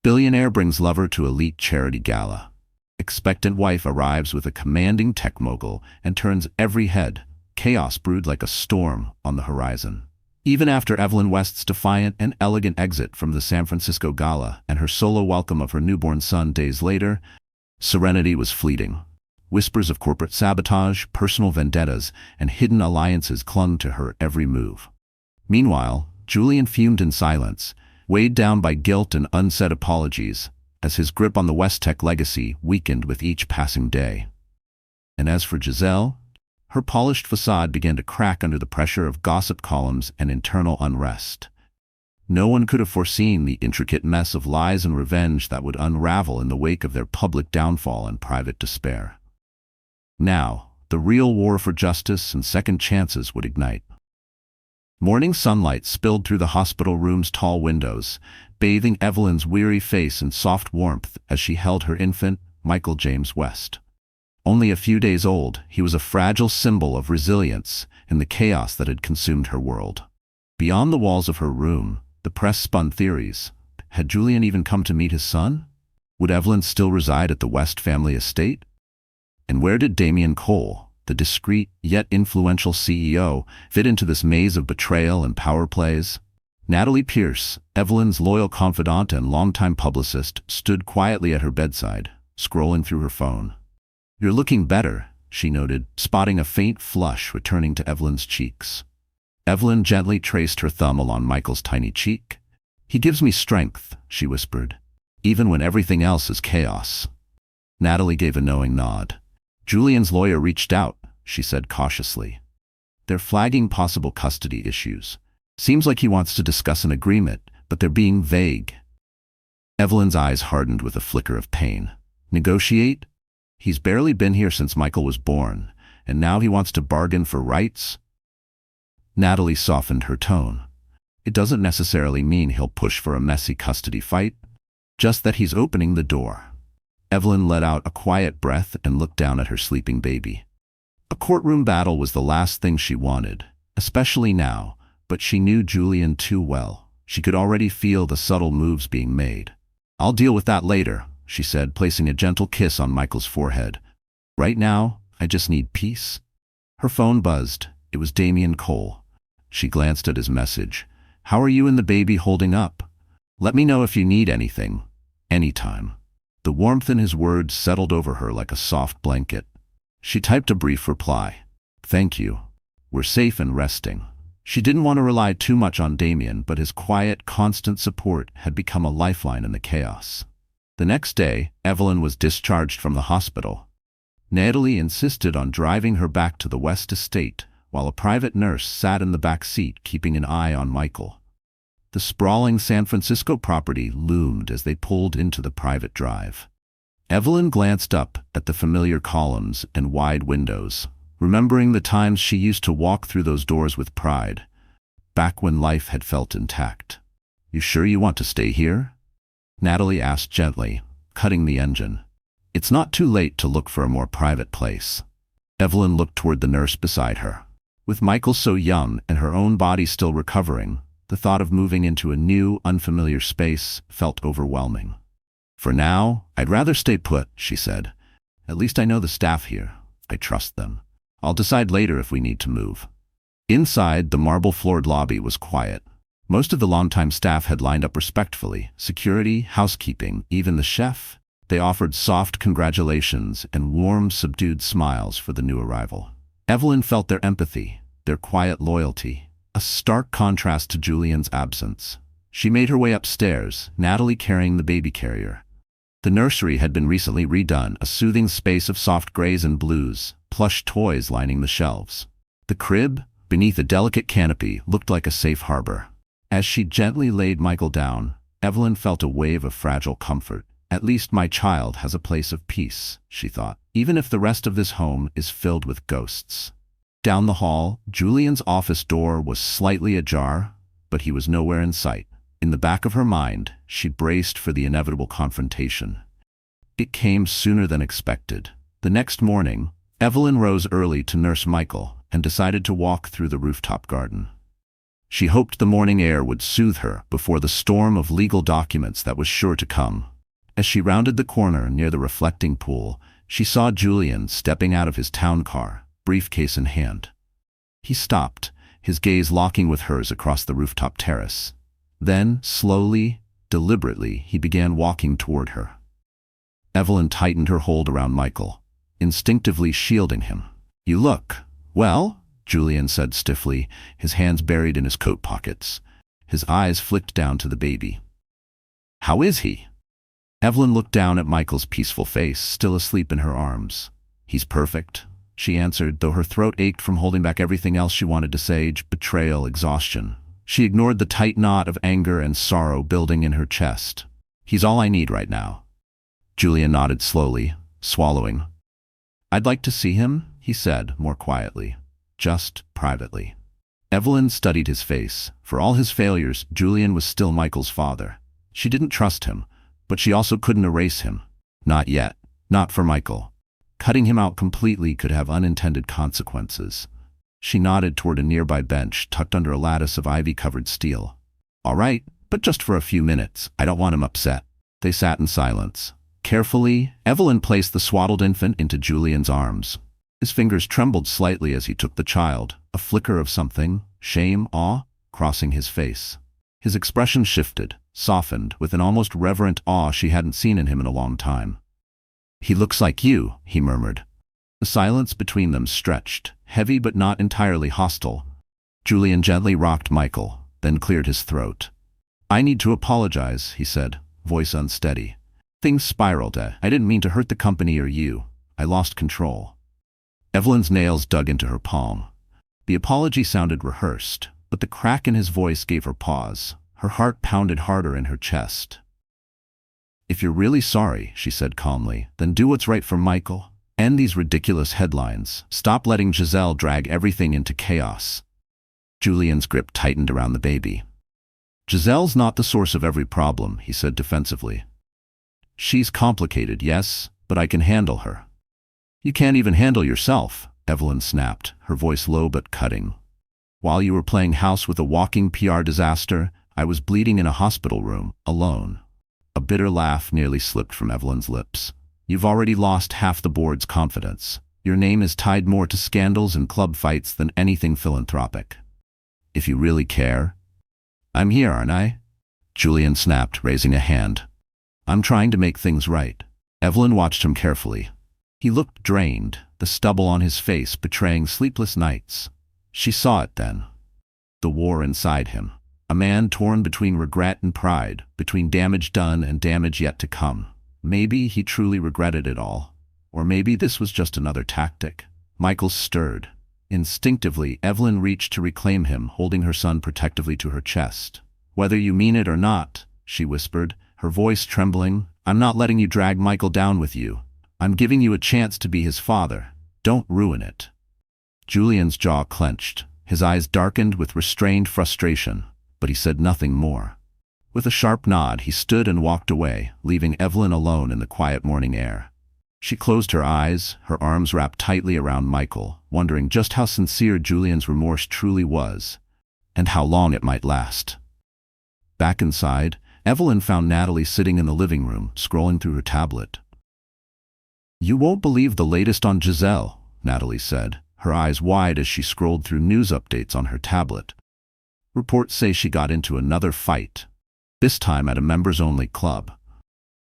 Billionaire brings lover to elite charity gala. Expectant wife arrives with a commanding tech mogul and turns every head. Chaos brewed like a storm on the horizon. Even after Evelyn West's defiant and elegant exit from the San Francisco gala and her solo welcome of her newborn son days later, serenity was fleeting. Whispers of corporate sabotage, personal vendettas, and hidden alliances clung to her every move. Meanwhile, Julian fumed in silence, weighed down by guilt and unsaid apologies, as his grip on the West Tech legacy weakened with each passing day. And as for Giselle, her polished facade began to crack under the pressure of gossip columns and internal unrest. No one could have foreseen the intricate mess of lies and revenge that would unravel in the wake of their public downfall and private despair. Now, the real war for justice and second chances would ignite. Morning sunlight spilled through the hospital room's tall windows, bathing Evelyn's weary face in soft warmth as she held her infant, Michael James West. Only a few days old, he was a fragile symbol of resilience in the chaos that had consumed her world. Beyond the walls of her room, the press spun theories. Had Julian even come to meet his son? Would Evelyn still reside at the West family estate? And where did Damian Cole, the discreet yet influential CEO, fit into this maze of betrayal and power plays? Natalie Pierce, Evelyn's loyal confidant and longtime publicist, stood quietly at her bedside, scrolling through her phone. "You're looking better," she noted, spotting a faint flush returning to Evelyn's cheeks. Evelyn gently traced her thumb along Michael's tiny cheek. "He gives me strength," she whispered, "even when everything else is chaos." Natalie gave a knowing nod. "Julian's lawyer reached out," she said cautiously. "They're flagging possible custody issues. Seems like he wants to discuss an agreement, but they're being vague." Evelyn's eyes hardened with a flicker of pain. "Negotiate? He's barely been here since Michael was born, and now he wants to bargain for rights?" Natalie softened her tone. "It doesn't necessarily mean he'll push for a messy custody fight, just that he's opening the door." Evelyn let out a quiet breath and looked down at her sleeping baby. A courtroom battle was the last thing she wanted, especially now, but she knew Julian too well. She could already feel the subtle moves being made. "I'll deal with that later," she said, placing a gentle kiss on Michael's forehead. "Right now, I just need peace." Her phone buzzed. It was Damian Cole. She glanced at his message. "How are you and the baby holding up? Let me know if you need anything. Anytime." The warmth in his words settled over her like a soft blanket. She typed a brief reply. "Thank you. We're safe and resting." She didn't want to rely too much on Damian, but his quiet, constant support had become a lifeline in the chaos. The next day, Evelyn was discharged from the hospital. Natalie insisted on driving her back to the West estate, while a private nurse sat in the back seat keeping an eye on Michael. The sprawling San Francisco property loomed as they pulled into the private drive. Evelyn glanced up at the familiar columns and wide windows, remembering the times she used to walk through those doors with pride, back when life had felt intact. "You sure you want to stay here?" Natalie asked gently, cutting the engine. "It's not too late to look for a more private place." Evelyn looked toward the nurse beside her. With Michael so young and her own body still recovering, the thought of moving into a new, unfamiliar space felt overwhelming. "For now, I'd rather stay put," she said. "At least I know the staff here. I trust them. I'll decide later if we need to move." Inside, the marble-floored lobby was quiet. Most of the longtime staff had lined up respectfully. Security, housekeeping, even the chef. They offered soft congratulations and warm, subdued smiles for the new arrival. Evelyn felt their empathy, their quiet loyalty, a stark contrast to Julian's absence. She made her way upstairs, Natalie carrying the baby carrier. The nursery had been recently redone, a soothing space of soft grays and blues, plush toys lining the shelves. The crib, beneath a delicate canopy, looked like a safe harbor. As she gently laid Michael down, Evelyn felt a wave of fragile comfort. "At least my child has a place of peace," she thought, "even if the rest of this home is filled with ghosts." Down the hall, Julian's office door was slightly ajar, but he was nowhere in sight. In the back of her mind, she braced for the inevitable confrontation. It came sooner than expected. The next morning, Evelyn rose early to nurse Michael and decided to walk through the rooftop garden. She hoped the morning air would soothe her before the storm of legal documents that was sure to come. As she rounded the corner near the reflecting pool, she saw Julian stepping out of his town car, briefcase in hand. He stopped, his gaze locking with hers across the rooftop terrace. Then, slowly, deliberately, he began walking toward her. Evelyn tightened her hold around Michael, instinctively shielding him. "You look well," Julian said stiffly, his hands buried in his coat pockets. His eyes flicked down to the baby. "How is he?" Evelyn looked down at Michael's peaceful face, still asleep in her arms. "He's perfect," she answered, though her throat ached from holding back everything else she wanted to say: betrayal, exhaustion. She ignored the tight knot of anger and sorrow building in her chest. "He's all I need right now." Julian nodded slowly, swallowing. "I'd like to see him," he said, more quietly. "Just privately." Evelyn studied his face. For all his failures, Julian was still Michael's father. She didn't trust him, but she also couldn't erase him. Not yet. Not for Michael. Cutting him out completely could have unintended consequences. She nodded toward a nearby bench tucked under a lattice of ivy-covered steel. "All right, but just for a few minutes. I don't want him upset." They sat in silence. Carefully, Evelyn placed the swaddled infant into Julian's arms. His fingers trembled slightly as he took the child, a flicker of something, shame, awe, crossing his face. His expression shifted, softened, with an almost reverent awe she hadn't seen in him in a long time. "He looks like you," he murmured. The silence between them stretched, heavy but not entirely hostile. Julian gently rocked Michael, then cleared his throat. "I need to apologize," he said, voice unsteady. "Things spiraled. I didn't mean to hurt the company or you. I lost control." Evelyn's nails dug into her palm. The apology sounded rehearsed, but the crack in his voice gave her pause. Her heart pounded harder in her chest. "If you're really sorry," she said calmly, "then do what's right for Michael. End these ridiculous headlines. Stop letting Giselle drag everything into chaos." Julian's grip tightened around the baby. "Giselle's not the source of every problem," he said defensively. "She's complicated, yes, but I can handle her." "You can't even handle yourself," Evelyn snapped, her voice low but cutting. "While you were playing house with a walking PR disaster, I was bleeding in a hospital room, alone." A bitter laugh nearly slipped from Evelyn's lips. "You've already lost half the board's confidence. Your name is tied more to scandals and club fights than anything philanthropic. If you really care..." "I'm here, aren't I?" Julian snapped, raising a hand. "I'm trying to make things right." Evelyn watched him carefully. He looked drained, the stubble on his face betraying sleepless nights. She saw it then. The war inside him. A man torn between regret and pride, between damage done and damage yet to come. Maybe he truly regretted it all. Or maybe this was just another tactic. Michael stirred. Instinctively, Evelyn reached to reclaim him, holding her son protectively to her chest. "Whether you mean it or not," she whispered, her voice trembling, "I'm not letting you drag Michael down with you. I'm giving you a chance to be his father. Don't ruin it." Julian's jaw clenched. His eyes darkened with restrained frustration, but he said nothing more. With a sharp nod, he stood and walked away, leaving Evelyn alone in the quiet morning air. She closed her eyes, her arms wrapped tightly around Michael, wondering just how sincere Julian's remorse truly was, and how long it might last. Back inside, Evelyn found Natalie sitting in the living room, scrolling through her tablet. "You won't believe the latest on Giselle," Natalie said, her eyes wide as she scrolled through news updates on her tablet. "Reports say she got into another fight, this time at a members-only club.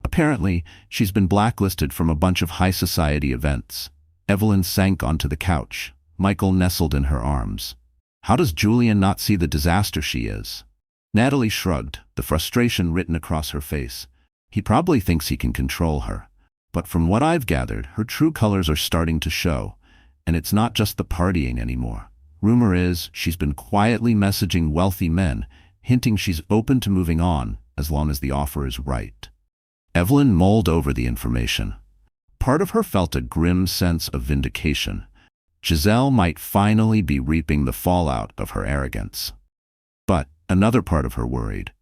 Apparently, she's been blacklisted from a bunch of high society events." Evelyn sank onto the couch. Michael nestled in her arms. "How does Julian not see the disaster she is?" Natalie shrugged, the frustration written across her face. "He probably thinks he can control her. But from what I've gathered, her true colors are starting to show, and it's not just the partying anymore. Rumor is she's been quietly messaging wealthy men, hinting she's open to moving on as long as the offer is right." Evelyn mulled over the information. Part of her felt a grim sense of vindication. Giselle might finally be reaping the fallout of her arrogance. But another part of her worried.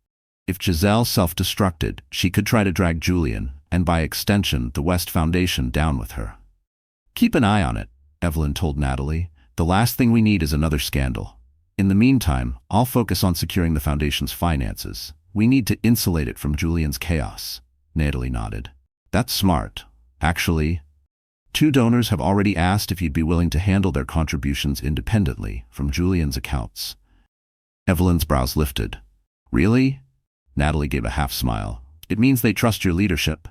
If Giselle self-destructed, she could try to drag Julian, and by extension, the West Foundation, down with her. "Keep an eye on it," Evelyn told Natalie. "The last thing we need is another scandal." In the meantime, I'll focus on securing the foundation's finances. We need to insulate it from Julian's chaos. Natalie nodded. That's smart. Actually, 2 donors have already asked if you'd be willing to handle their contributions independently from Julian's accounts. Evelyn's brows lifted. Really? Natalie gave a half smile. It means they trust your leadership,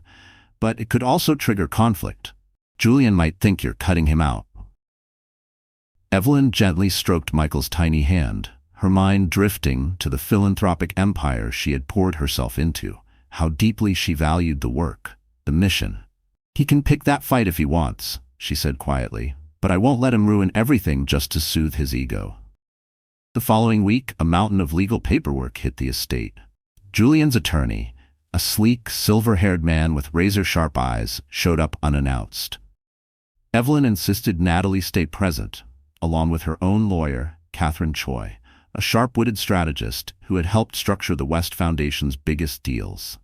but it could also trigger conflict. Julian might think you're cutting him out. Evelyn gently stroked Michael's tiny hand, her mind drifting to the philanthropic empire she had poured herself into, how deeply she valued the work, the mission. He can pick that fight if he wants, she said quietly, but I won't let him ruin everything just to soothe his ego. The following week, a mountain of legal paperwork hit the estate. Julian's attorney, a sleek, silver-haired man with razor-sharp eyes, showed up unannounced. Evelyn insisted Natalie stay present, along with her own lawyer, Catherine Choi, a sharp-witted strategist who had helped structure the West Foundation's biggest deals.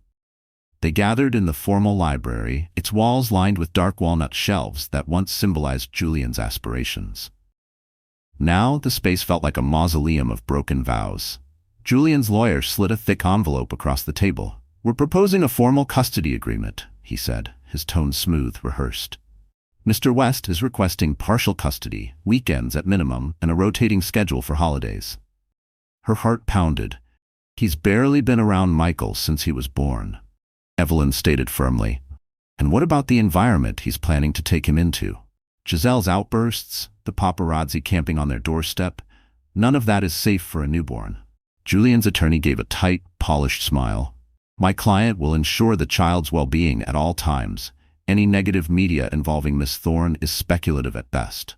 They gathered in the formal library, its walls lined with dark walnut shelves that once symbolized Julian's aspirations. Now the space felt like a mausoleum of broken vows. Julian's lawyer slid a thick envelope across the table. We're proposing a formal custody agreement, he said, his tone smooth, rehearsed. Mr. West is requesting partial custody, weekends at minimum, and a rotating schedule for holidays. Her heart pounded. He's barely been around Michael since he was born. Evelyn stated firmly. And what about the environment he's planning to take him into? Giselle's outbursts, the paparazzi camping on their doorstep, none of that is safe for a newborn. Julian's attorney gave a tight, polished smile. My client will ensure the child's well-being at all times. Any negative media involving Miss Thorne is speculative at best.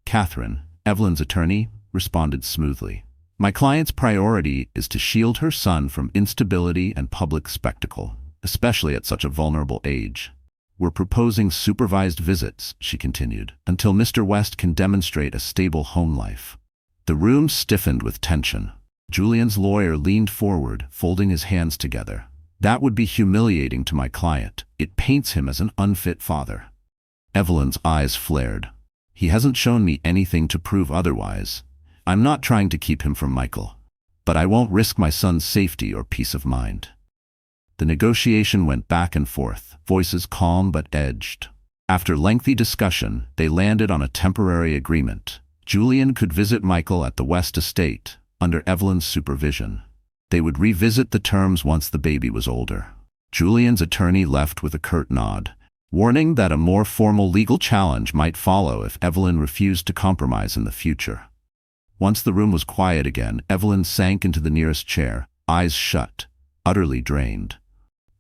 Catherine, Evelyn's attorney, responded smoothly. My client's priority is to shield her son from instability and public spectacle, especially at such a vulnerable age. We're proposing supervised visits, she continued, until Mr. West can demonstrate a stable home life. The room stiffened with tension. Julian's lawyer leaned forward, folding his hands together. That would be humiliating to my client. It paints him as an unfit father. Evelyn's eyes flared. He hasn't shown me anything to prove otherwise. I'm not trying to keep him from Michael, but I won't risk my son's safety or peace of mind. The negotiation went back and forth, voices calm but edged. After lengthy discussion, they landed on a temporary agreement. Julian could visit Michael at the West estate, under Evelyn's supervision. They would revisit the terms once the baby was older. Julian's attorney left with a curt nod, warning that a more formal legal challenge might follow if Evelyn refused to compromise in the future. Once the room was quiet again, Evelyn sank into the nearest chair, eyes shut, utterly drained.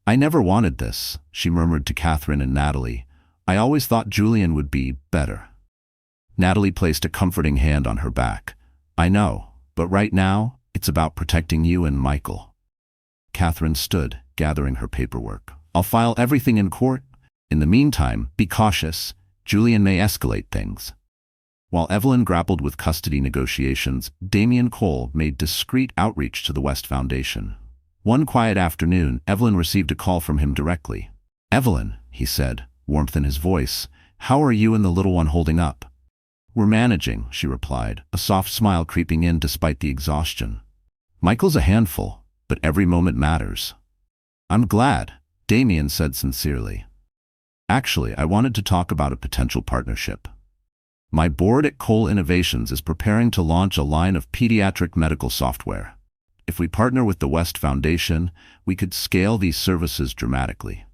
I never wanted this, she murmured to Catherine and Natalie. I always thought Julian would be better. Natalie placed a comforting hand on her back. I know, but right now, it's about protecting you and Michael. Catherine stood, gathering her paperwork. I'll file everything in court. In the meantime, be cautious. Julian may escalate things. While Evelyn grappled with custody negotiations, Damian Cole made discreet outreach to the West Foundation. One quiet afternoon, Evelyn received a call from him directly. Evelyn, he said, warmth in his voice, how are you and the little one holding up? We're managing, she replied, a soft smile creeping in despite the exhaustion. Michael's a handful, but every moment matters. I'm glad, Damian said sincerely. Actually, I wanted to talk about a potential partnership. My board at Cole Innovations is preparing to launch a line of pediatric medical software. If we partner with the West Foundation, we could scale these services dramatically.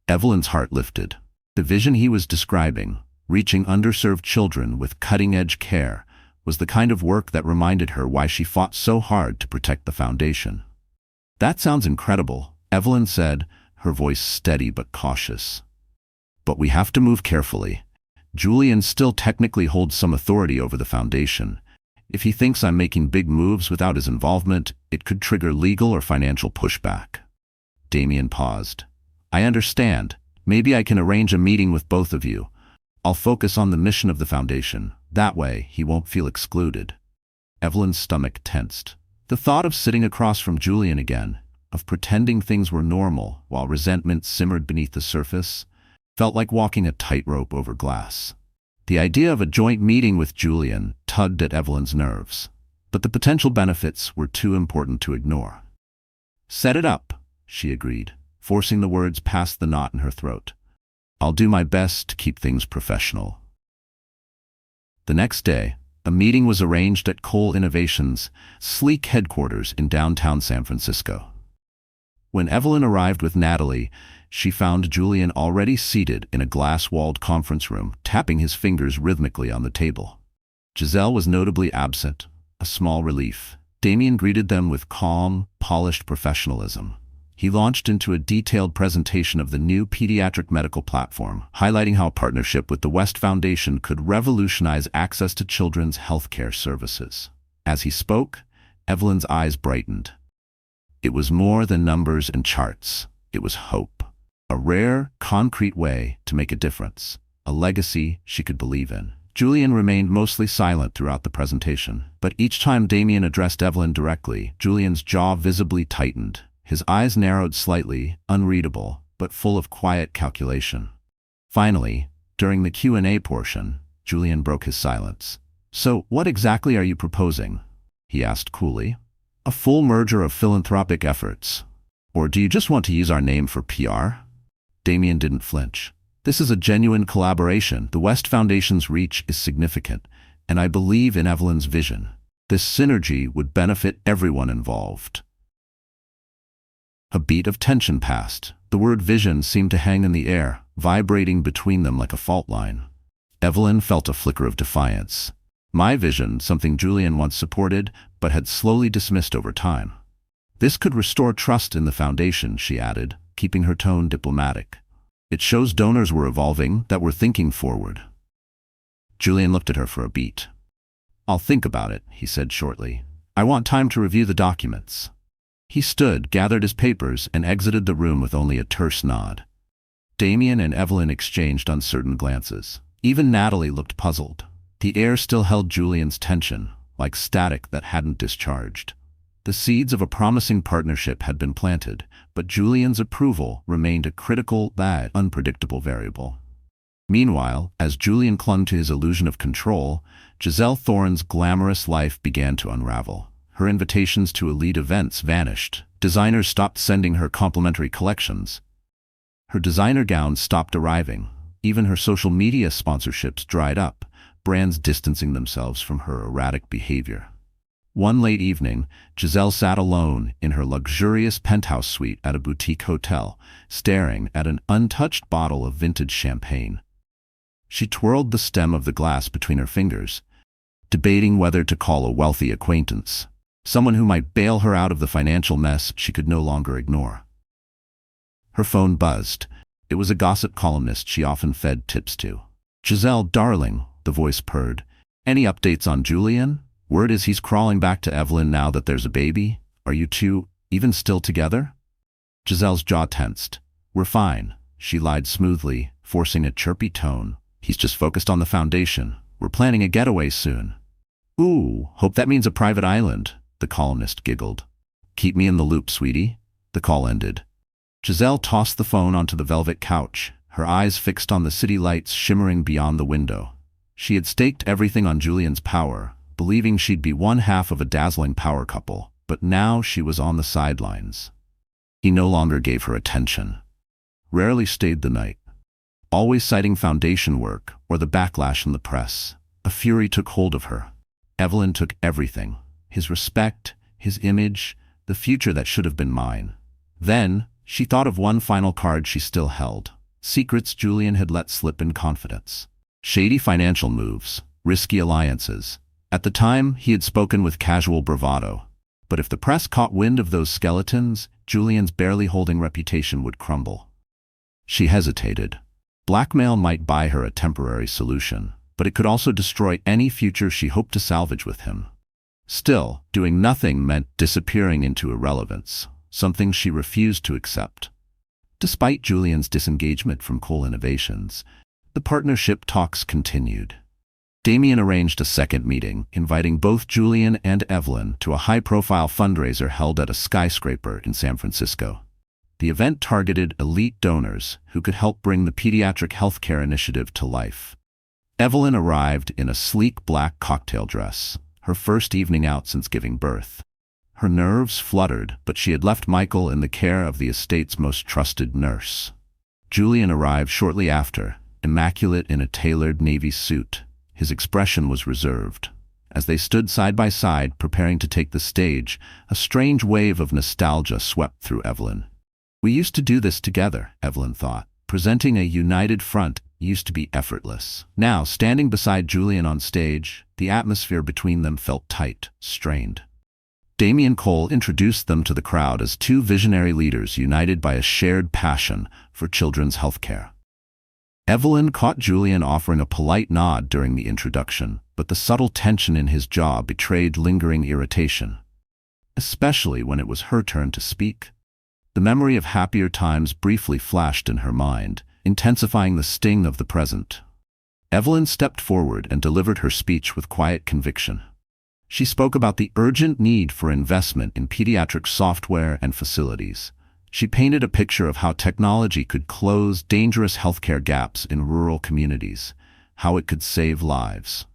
Evelyn's heart lifted. The vision he was describing, reaching underserved children with cutting-edge care, was the kind of work that reminded her why she fought so hard to protect the foundation. That sounds incredible, Evelyn said, her voice steady but cautious. But we have to move carefully. Julian still technically holds some authority over the foundation. If he thinks I'm making big moves without his involvement, it could trigger legal or financial pushback. Damian paused. I understand. Maybe I can arrange a meeting with both of you. I'll focus on the mission of the foundation. That way, he won't feel excluded. Evelyn's stomach tensed. The thought of sitting across from Julian again, of pretending things were normal while resentment simmered beneath the surface, felt like walking a tightrope over glass. The idea of a joint meeting with Julian tugged at Evelyn's nerves, but the potential benefits were too important to ignore. "Set it up," she agreed, forcing the words past the knot in her throat. "I'll do my best to keep things professional." The next day, a meeting was arranged at Cole Innovations' sleek headquarters in downtown San Francisco. When Evelyn arrived with Natalie, she found Julian already seated in a glass-walled conference room, tapping his fingers rhythmically on the table. Giselle was notably absent, a small relief. Damien greeted them with calm, polished professionalism. He launched into a detailed presentation of the new pediatric medical platform, highlighting how a partnership with the West Foundation could revolutionize access to children's healthcare services. As he spoke, Evelyn's eyes brightened. It was more than numbers and charts. It was hope. A rare, concrete way to make a difference. A legacy she could believe in. Julian remained mostly silent throughout the presentation, but each time Damien addressed Evelyn directly, Julian's jaw visibly tightened. His eyes narrowed slightly, unreadable, but full of quiet calculation. Finally, during the Q&A portion, Julian broke his silence. "So, what exactly are you proposing?" he asked coolly. "A full merger of philanthropic efforts? Or do you just want to use our name for PR?" Damien didn't flinch. "This is a genuine collaboration. The West Foundation's reach is significant, and I believe in Evelyn's vision. This synergy would benefit everyone involved." A beat of tension passed. The word vision seemed to hang in the air, vibrating between them like a fault line. Evelyn felt a flicker of defiance. "My vision," something Julian once supported, but had slowly dismissed over time. "This could restore trust in the foundation," she added, keeping her tone diplomatic. "It shows donors were evolving, that we're thinking forward." Julian looked at her for a beat. "I'll think about it," he said shortly. "I want time to review the documents." He stood, gathered his papers, and exited the room with only a terse nod. Damien and Evelyn exchanged uncertain glances. Even Natalie looked puzzled. The air still held Julian's tension, like static that hadn't discharged. The seeds of a promising partnership had been planted, but Julian's approval remained a critical, unpredictable variable. Meanwhile, as Julian clung to his illusion of control, Giselle Thorne's glamorous life began to unravel. Her invitations to elite events vanished. Designers stopped sending her complimentary collections. Her designer gowns stopped arriving. Even her social media sponsorships dried up, brands distancing themselves from her erratic behavior. One late evening, Giselle sat alone in her luxurious penthouse suite at a boutique hotel, staring at an untouched bottle of vintage champagne. She twirled the stem of the glass between her fingers, debating whether to call a wealthy acquaintance, someone who might bail her out of the financial mess she could no longer ignore. Her phone buzzed. It was a gossip columnist she often fed tips to. "Giselle, darling," the voice purred. "Any updates on Julian? Word is he's crawling back to Evelyn now that there's a baby. Are you two even still together?" Giselle's jaw tensed. "We're fine," she lied smoothly, forcing a chirpy tone. "He's just focused on the foundation. We're planning a getaway soon." "Ooh, hope that means a private island," the columnist giggled. "Keep me in the loop, sweetie." The call ended. Giselle tossed the phone onto the velvet couch, her eyes fixed on the city lights shimmering beyond the window. She had staked everything on Julian's power, believing she'd be one half of a dazzling power couple, but now she was on the sidelines. He no longer gave her attention. Rarely stayed the night. Always citing foundation work or the backlash in the press. A fury took hold of her. Evelyn took everything. His respect, his image, the future that should have been mine. Then, she thought of one final card she still held. Secrets Julian had let slip in confidence. Shady financial moves, risky alliances. At the time, he had spoken with casual bravado. But if the press caught wind of those skeletons, Julian's barely holding reputation would crumble. She hesitated. Blackmail might buy her a temporary solution, but it could also destroy any future she hoped to salvage with him. Still, doing nothing meant disappearing into irrelevance, something she refused to accept. Despite Julian's disengagement from Cole Innovations, the partnership talks continued. Damien arranged a second meeting, inviting both Julian and Evelyn to a high-profile fundraiser held at a skyscraper in San Francisco. The event targeted elite donors who could help bring the pediatric healthcare initiative to life. Evelyn arrived in a sleek black cocktail dress, her first evening out since giving birth. Her nerves fluttered, but she had left Michael in the care of the estate's most trusted nurse. Julian arrived shortly after, immaculate in a tailored navy suit. His expression was reserved. As they stood side by side, preparing to take the stage, a strange wave of nostalgia swept through Evelyn. We used to do this together, Evelyn thought. Presenting a united front used to be effortless. Now, standing beside Julian on stage, the atmosphere between them felt tight, strained. Damian Cole introduced them to the crowd as two visionary leaders united by a shared passion for children's healthcare. Evelyn caught Julian offering a polite nod during the introduction, but the subtle tension in his jaw betrayed lingering irritation, especially when it was her turn to speak. The memory of happier times briefly flashed in her mind, intensifying the sting of the present. Evelyn stepped forward and delivered her speech with quiet conviction. She spoke about the urgent need for investment in pediatric software and facilities. She painted a picture of how technology could close dangerous healthcare gaps in rural communities, how it could save lives.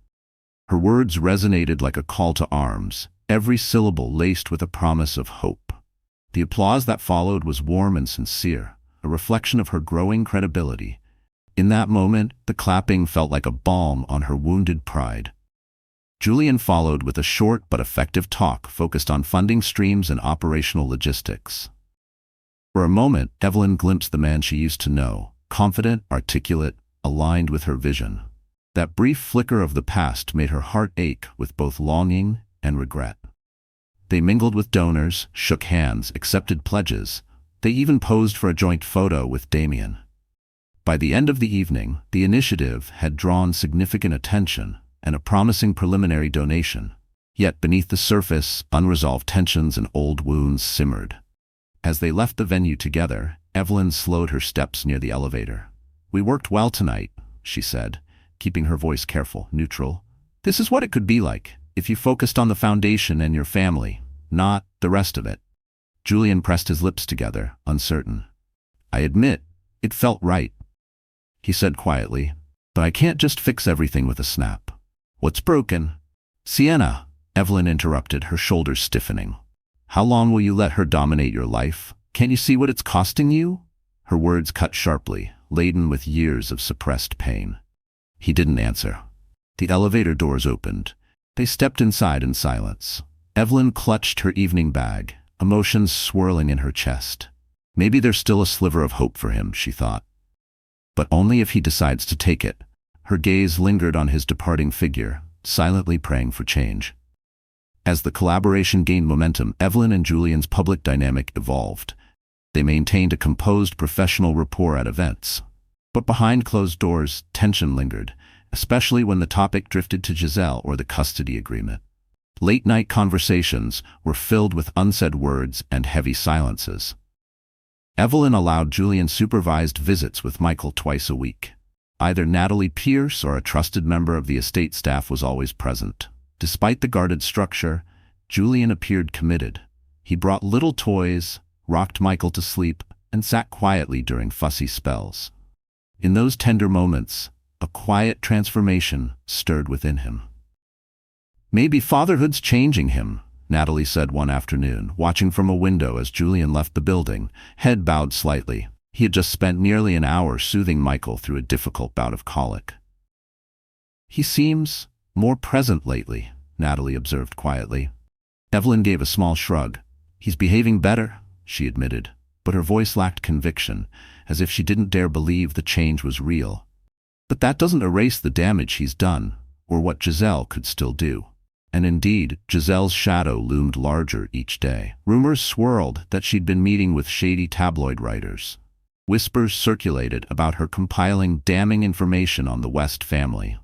Her words resonated like a call to arms, every syllable laced with a promise of hope. The applause that followed was warm and sincere, a reflection of her growing credibility. In that moment, the clapping felt like a balm on her wounded pride. Julian followed with a short but effective talk focused on funding streams and operational logistics. For a moment, Evelyn glimpsed the man she used to know, confident, articulate, aligned with her vision. That brief flicker of the past made her heart ache with both longing and regret. They mingled with donors, shook hands, accepted pledges. They even posed for a joint photo with Damian. By the end of the evening, the initiative had drawn significant attention and a promising preliminary donation. Yet beneath the surface, unresolved tensions and old wounds simmered. As they left the venue together, Evelyn slowed her steps near the elevator. "We worked well tonight," she said, keeping her voice careful, neutral. "This is what it could be like, if you focused on the foundation and your family, not the rest of it." Julian pressed his lips together, uncertain. "I admit, it felt right," he said quietly, "but I can't just fix everything with a snap." "What's broken?" "Sienna," Evelyn interrupted, her shoulders stiffening. "How long will you let her dominate your life? Can't you see what it's costing you?" Her words cut sharply, laden with years of suppressed pain. He didn't answer. The elevator doors opened. They stepped inside in silence. Evelyn clutched her evening bag, emotions swirling in her chest. Maybe there's still a sliver of hope for him, she thought. But only if he decides to take it. Her gaze lingered on his departing figure, silently praying for change. As the collaboration gained momentum, Evelyn and Julian's public dynamic evolved. They maintained a composed professional rapport at events. But behind closed doors, tension lingered, especially when the topic drifted to Giselle or the custody agreement. Late-night conversations were filled with unsaid words and heavy silences. Evelyn allowed Julian supervised visits with Michael twice a week. Either Natalie Pierce or a trusted member of the estate staff was always present. Despite the guarded structure, Julian appeared committed. He brought little toys, rocked Michael to sleep, and sat quietly during fussy spells. In those tender moments, a quiet transformation stirred within him. "Maybe fatherhood's changing him," Natalie said one afternoon, watching from a window as Julian left the building, head bowed slightly. He had just spent nearly an hour soothing Michael through a difficult bout of colic. "He seems more present lately," Natalie observed quietly. Evelyn gave a small shrug. "He's behaving better," she admitted, but her voice lacked conviction, as if she didn't dare believe the change was real. "But that doesn't erase the damage he's done, or what Giselle could still do." And indeed, Giselle's shadow loomed larger each day. Rumors swirled that she'd been meeting with shady tabloid writers. Whispers circulated about her compiling damning information on the West family.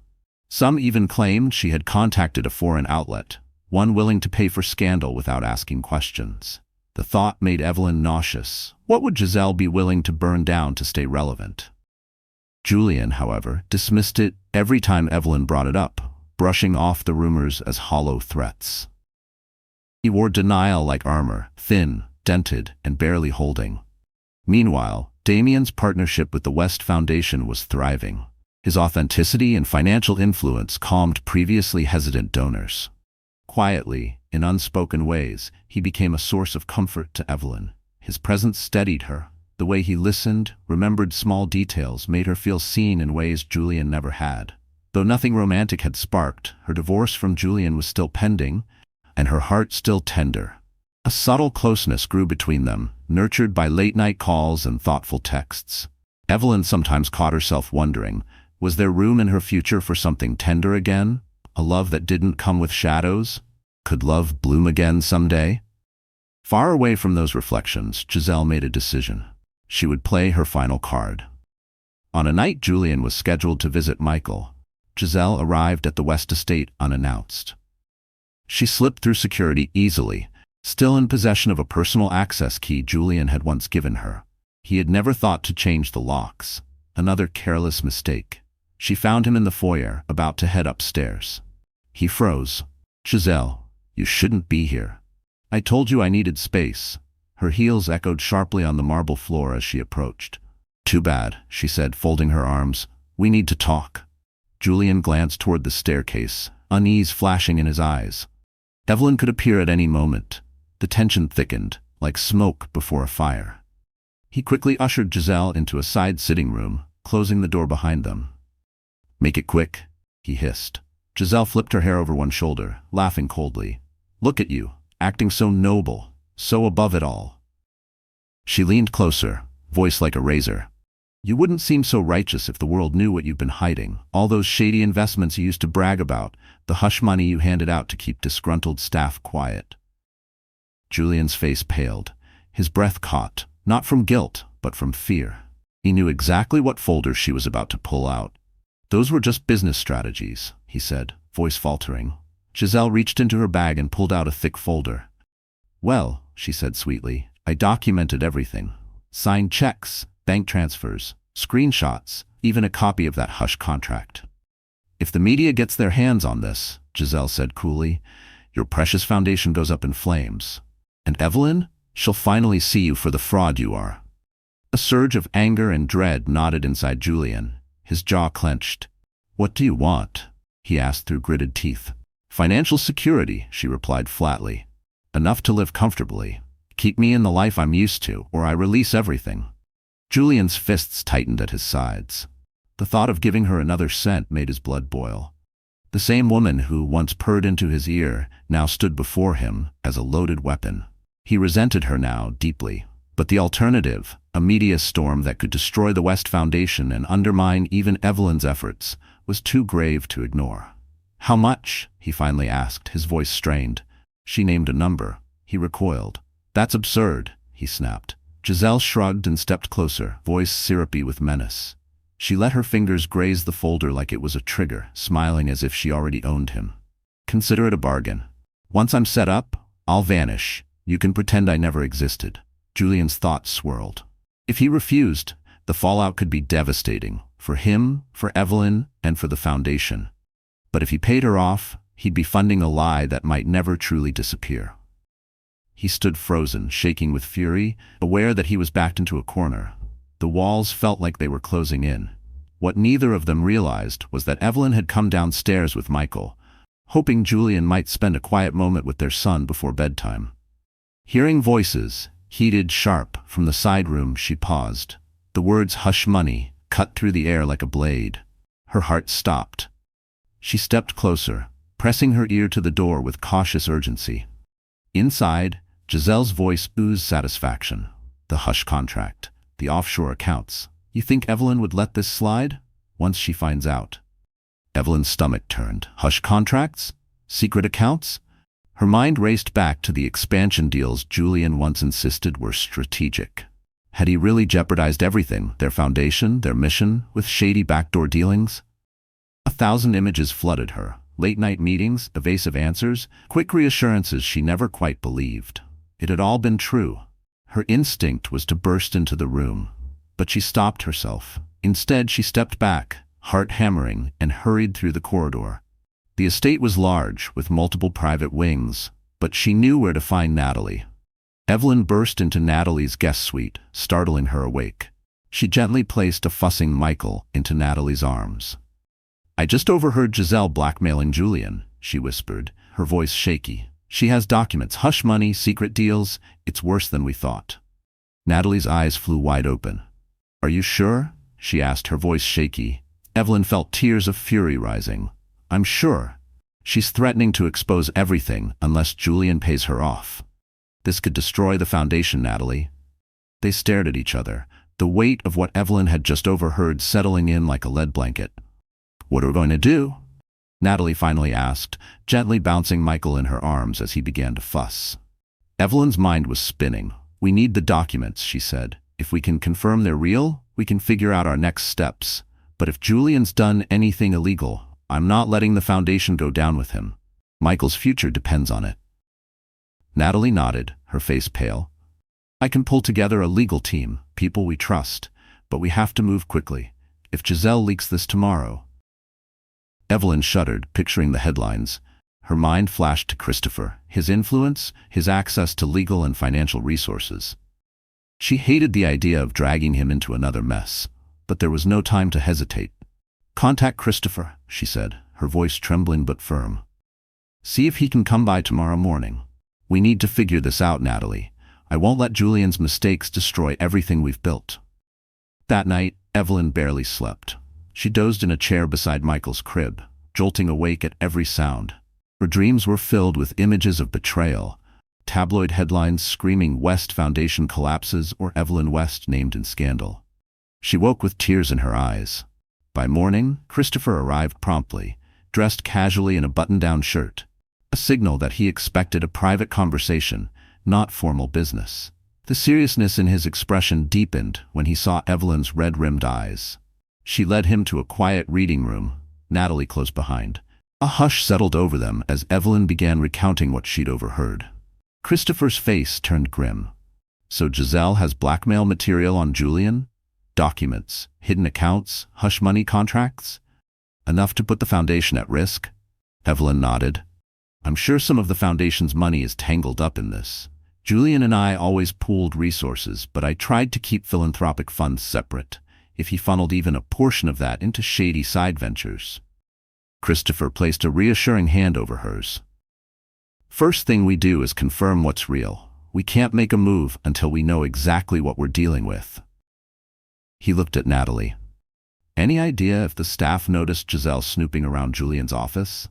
Some even claimed she had contacted a foreign outlet, one willing to pay for scandal without asking questions. The thought made Evelyn nauseous. What would Giselle be willing to burn down to stay relevant? Julian, however, dismissed it every time Evelyn brought it up, brushing off the rumors as hollow threats. He wore denial like armor, thin, dented, and barely holding. Meanwhile, Damian's partnership with the West Foundation was thriving. His authenticity and financial influence calmed previously hesitant donors. Quietly, in unspoken ways, he became a source of comfort to Evelyn. His presence steadied her. The way he listened, remembered small details, made her feel seen in ways Julian never had. Though nothing romantic had sparked, her divorce from Julian was still pending, and her heart still tender. A subtle closeness grew between them, nurtured by late-night calls and thoughtful texts. Evelyn sometimes caught herself wondering, was there room in her future for something tender again? A love that didn't come with shadows? Could love bloom again someday? Far away from those reflections, Giselle made a decision. She would play her final card. On a night Julian was scheduled to visit Michael, Giselle arrived at the West estate unannounced. She slipped through security easily, still in possession of a personal access key Julian had once given her. He had never thought to change the locks. Another careless mistake. She found him in the foyer, about to head upstairs. He froze. "Giselle, you shouldn't be here. I told you I needed space." Her heels echoed sharply on the marble floor as she approached. "Too bad," she said, folding her arms. "We need to talk." Julian glanced toward the staircase, unease flashing in his eyes. Evelyn could appear at any moment. The tension thickened, like smoke before a fire. He quickly ushered Giselle into a side sitting room, closing the door behind them. "Make it quick," he hissed. Giselle flipped her hair over one shoulder, laughing coldly. "Look at you, acting so noble, so above it all." She leaned closer, voice like a razor. "You wouldn't seem so righteous if the world knew what you've been hiding. All those shady investments you used to brag about, the hush money you handed out to keep disgruntled staff quiet." Julian's face paled. His breath caught, not from guilt, but from fear. He knew exactly what folder she was about to pull out. "Those were just business strategies," he said, voice faltering. Giselle reached into her bag and pulled out a thick folder. "Well," she said sweetly, "I documented everything. Signed checks, bank transfers, screenshots, even a copy of that hush contract." "If the media gets their hands on this," Giselle said coolly, "your precious foundation goes up in flames. And Evelyn, she'll finally see you for the fraud you are." A surge of anger and dread knotted inside Julian. His jaw clenched. "What do you want?" he asked through gritted teeth. "Financial security," she replied flatly. "Enough to live comfortably. Keep me in the life I'm used to, or I release everything." Julian's fists tightened at his sides. The thought of giving her another cent made his blood boil. The same woman who once purred into his ear now stood before him as a loaded weapon. He resented her now deeply. But the alternative, a media storm that could destroy the West Foundation and undermine even Evelyn's efforts, was too grave to ignore. "How much?" he finally asked, his voice strained. She named a number. He recoiled. "That's absurd," he snapped. Giselle shrugged and stepped closer, voice syrupy with menace. She let her fingers graze the folder like it was a trigger, smiling as if she already owned him. "Consider it a bargain. Once I'm set up, I'll vanish. You can pretend I never existed." Julian's thoughts swirled. If he refused, the fallout could be devastating, for him, for Evelyn, and for the foundation. But if he paid her off, he'd be funding a lie that might never truly disappear. He stood frozen, shaking with fury, aware that he was backed into a corner. The walls felt like they were closing in. What neither of them realized was that Evelyn had come downstairs with Michael, hoping Julian might spend a quiet moment with their son before bedtime. Hearing voices, heated sharp, from the side room, she paused. The words "hush money" cut through the air like a blade. Her heart stopped. She stepped closer, pressing her ear to the door with cautious urgency. Inside, Giselle's voice oozed satisfaction. "The hush contract, the offshore accounts. You think Evelyn would let this slide? Once she finds out." Evelyn's stomach turned. Hush contracts? Secret accounts? Her mind raced back to the expansion deals Julian once insisted were strategic. Had he really jeopardized everything, their foundation, their mission, with shady backdoor dealings? 1,000 images flooded her. Late-night meetings, evasive answers, quick reassurances she never quite believed. It had all been true. Her instinct was to burst into the room. But she stopped herself. Instead, she stepped back, heart hammering, and hurried through the corridor. The estate was large, with multiple private wings, but she knew where to find Natalie. Evelyn burst into Natalie's guest suite, startling her awake. She gently placed a fussing Michael into Natalie's arms. "I just overheard Giselle blackmailing Julian," she whispered, her voice shaky. "She has documents, hush money, secret deals. It's worse than we thought." Natalie's eyes flew wide open. "Are you sure?" she asked, her voice shaky. Evelyn felt tears of fury rising. "I'm sure. She's threatening to expose everything unless Julian pays her off. This could destroy the foundation, Natalie." They stared at each other, the weight of what Evelyn had just overheard settling in like a lead blanket. "What are we going to do?" Natalie finally asked, gently bouncing Michael in her arms as he began to fuss. Evelyn's mind was spinning. "We need the documents," she said. "If we can confirm they're real, we can figure out our next steps. But if Julian's done anything illegal, I'm not letting the foundation go down with him. Michael's future depends on it." Natalie nodded, her face pale. "I can pull together a legal team, people we trust, but we have to move quickly. If Giselle leaks this tomorrow..." Evelyn shuddered, picturing the headlines. Her mind flashed to Christopher, his influence, his access to legal and financial resources. She hated the idea of dragging him into another mess, but there was no time to hesitate. "Contact Christopher," she said, her voice trembling but firm. "See if he can come by tomorrow morning. We need to figure this out, Natalie. I won't let Julian's mistakes destroy everything we've built." That night, Evelyn barely slept. She dozed in a chair beside Michael's crib, jolting awake at every sound. Her dreams were filled with images of betrayal, tabloid headlines screaming West Foundation collapses or Evelyn West named in scandal. She woke with tears in her eyes. By morning, Christopher arrived promptly, dressed casually in a button-down shirt, a signal that he expected a private conversation, not formal business. The seriousness in his expression deepened when he saw Evelyn's red-rimmed eyes. She led him to a quiet reading room, Natalie close behind. A hush settled over them as Evelyn began recounting what she'd overheard. Christopher's face turned grim. "So Giselle has blackmail material on Julian? Documents, hidden accounts, hush money contracts? Enough to put the foundation at risk?" Evelyn nodded. "I'm sure some of the foundation's money is tangled up in this. Julian and I always pooled resources, but I tried to keep philanthropic funds separate. If he funneled even a portion of that into shady side ventures..." Christopher placed a reassuring hand over hers. "First thing we do is confirm what's real. We can't make a move until we know exactly what we're dealing with." He looked at Natalie. "Any idea if the staff noticed Giselle snooping around Julian's office?"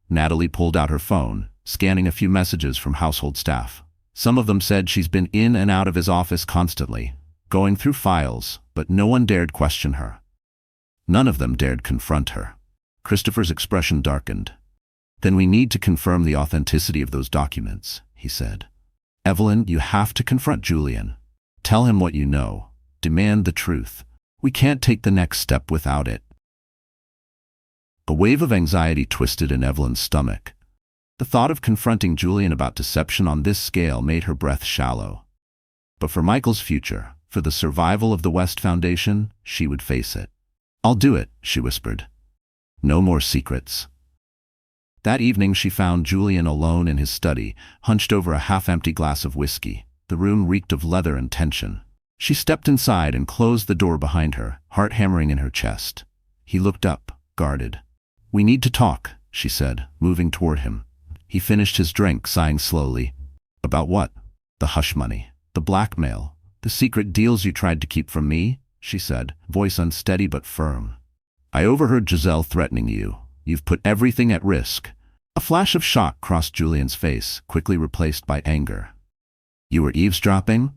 Natalie pulled out her phone, scanning a few messages from household staff. Some of them said she's been in and out of his office constantly, going through files, but no one dared question her. None of them dared confront her. Christopher's expression darkened. "Then we need to confirm the authenticity of those documents," he said. "Evelyn, you have to confront Julian. Tell him what you know. Demand the truth. We can't take the next step without it." A wave of anxiety twisted in Evelyn's stomach. The thought of confronting Julian about deception on this scale made her breath shallow. But for Michael's future, for the survival of the West Foundation, she would face it. "I'll do it," she whispered. "No more secrets." That evening she found Julian alone in his study, hunched over a half-empty glass of whiskey. The room reeked of leather and tension. She stepped inside and closed the door behind her, heart hammering in her chest. He looked up, guarded. "We need to talk," she said, moving toward him. He finished his drink, sighing slowly. "About what?" "The hush money, the blackmail, the secret deals you tried to keep from me," she said, voice unsteady but firm. "I overheard Giselle threatening you. You've put everything at risk." A flash of shock crossed Julian's face, quickly replaced by anger. "You were eavesdropping?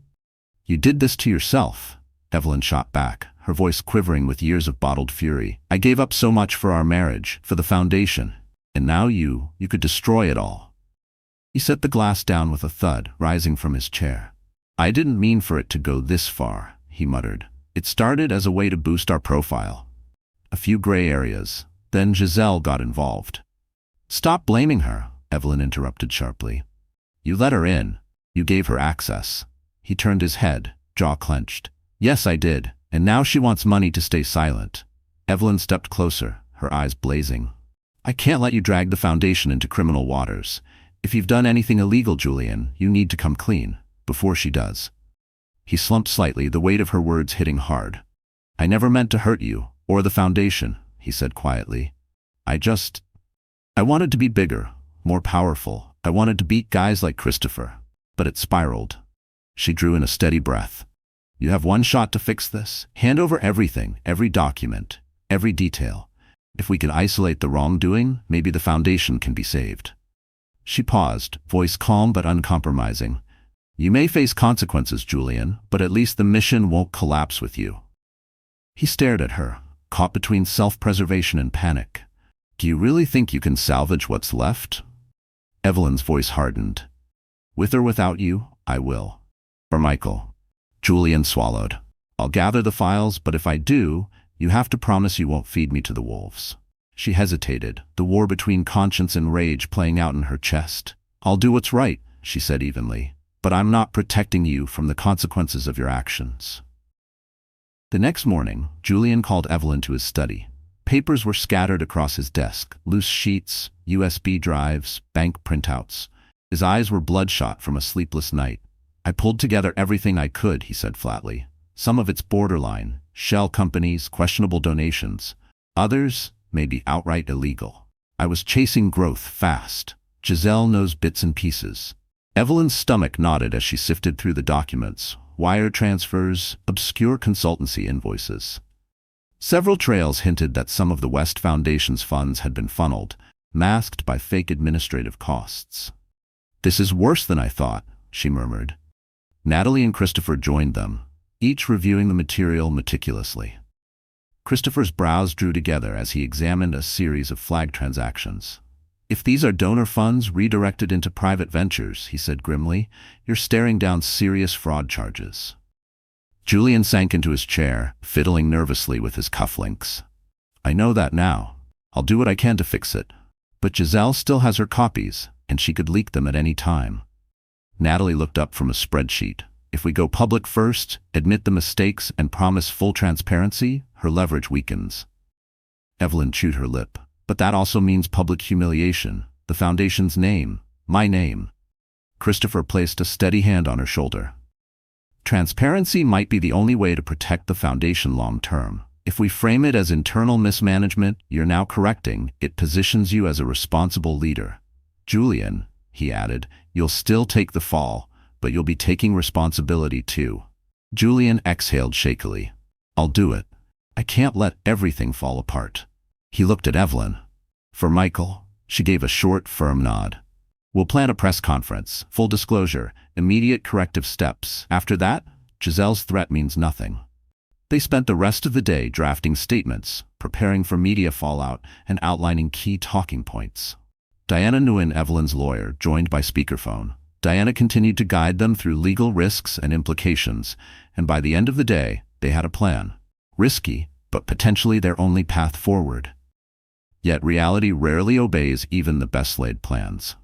You did this to yourself," Evelyn shot back, her voice quivering with years of bottled fury. "I gave up so much for our marriage, for the foundation, and now you could destroy it all." He set the glass down with a thud, rising from his chair. "I didn't mean for it to go this far," he muttered. "It started as a way to boost our profile. A few gray areas. Then Giselle got involved." "Stop blaming her," Evelyn interrupted sharply. "You let her in. You gave her access." He turned his head, jaw clenched. "Yes, I did, and now she wants money to stay silent." Evelyn stepped closer, her eyes blazing. "I can't let you drag the foundation into criminal waters. If you've done anything illegal, Julian, you need to come clean, before she does." He slumped slightly, the weight of her words hitting hard. "I never meant to hurt you, or the foundation," he said quietly. I wanted to be bigger, more powerful. I wanted to beat guys like Christopher. But it spiraled." She drew in a steady breath. "You have one shot to fix this. Hand over everything, every document, every detail. If we can isolate the wrongdoing, maybe the foundation can be saved." She paused, voice calm but uncompromising. "You may face consequences, Julian, but at least the mission won't collapse with you." He stared at her, caught between self-preservation and panic. "Do you really think you can salvage what's left?" Evelyn's voice hardened. "With or without you, I will. For Michael." Julian swallowed. "I'll gather the files, but if I do, you have to promise you won't feed me to the wolves." She hesitated, the war between conscience and rage playing out in her chest. "I'll do what's right," she said evenly, "but I'm not protecting you from the consequences of your actions." The next morning, Julian called Evelyn to his study. Papers were scattered across his desk, loose sheets, USB drives, bank printouts. His eyes were bloodshot from a sleepless night. "I pulled together everything I could," he said flatly. "Some of it's borderline, shell companies, questionable donations. Others may be outright illegal. I was chasing growth fast. Giselle knows bits and pieces." Evelyn's stomach nodded as she sifted through the documents. Wire transfers, obscure consultancy invoices. Several trails hinted that some of the West Foundation's funds had been funneled, masked by fake administrative costs. "This is worse than I thought," she murmured. Natalie and Christopher joined them, each reviewing the material meticulously. Christopher's brows drew together as he examined a series of flag transactions. "If these are donor funds redirected into private ventures," he said grimly, "you're staring down serious fraud charges." Julian sank into his chair, fiddling nervously with his cufflinks. "I know that now. I'll do what I can to fix it. But Giselle still has her copies, and she could leak them at any time." Natalie looked up from a spreadsheet. "If we go public first, admit the mistakes, and promise full transparency, her leverage weakens." Evelyn chewed her lip. "But that also means public humiliation. The Foundation's name. My name." Christopher placed a steady hand on her shoulder. "Transparency might be the only way to protect the Foundation long term. If we frame it as internal mismanagement you're now correcting, it positions you as a responsible leader. Julian," he added, "you'll still take the fall, but you'll be taking responsibility too." Julian exhaled shakily. "I'll do it. I can't let everything fall apart." He looked at Evelyn. "For Michael," she gave a short, firm nod. "We'll plan a press conference, full disclosure, immediate corrective steps. After that, Giselle's threat means nothing." They spent the rest of the day drafting statements, preparing for media fallout, and outlining key talking points. Diana Nguyen, Evelyn's lawyer, joined by speakerphone. Diana continued to guide them through legal risks and implications, and by the end of the day, they had a plan. Risky, but potentially their only path forward. Yet reality rarely obeys even the best-laid plans.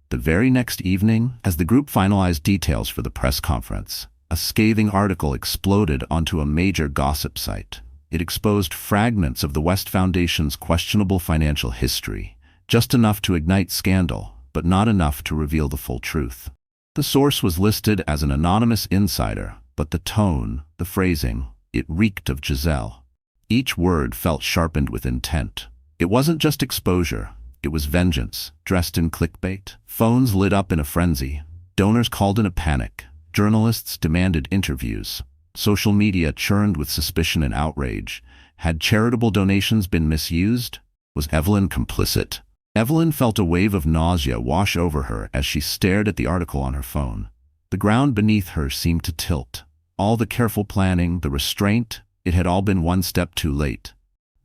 The very next evening, as the group finalized details for the press conference, a scathing article exploded onto a major gossip site. It exposed fragments of the West Foundation's questionable financial history, just enough to ignite scandal, but not enough to reveal the full truth. The source was listed as an anonymous insider, but the tone, the phrasing, it reeked of Giselle. Each word felt sharpened with intent. It wasn't just exposure. It was vengeance, dressed in clickbait. Phones lit up in a frenzy. Donors called in a panic. Journalists demanded interviews. Social media churned with suspicion and outrage. Had charitable donations been misused? Was Evelyn complicit? Evelyn felt a wave of nausea wash over her as she stared at the article on her phone. The ground beneath her seemed to tilt. All the careful planning, the restraint, it had all been one step too late.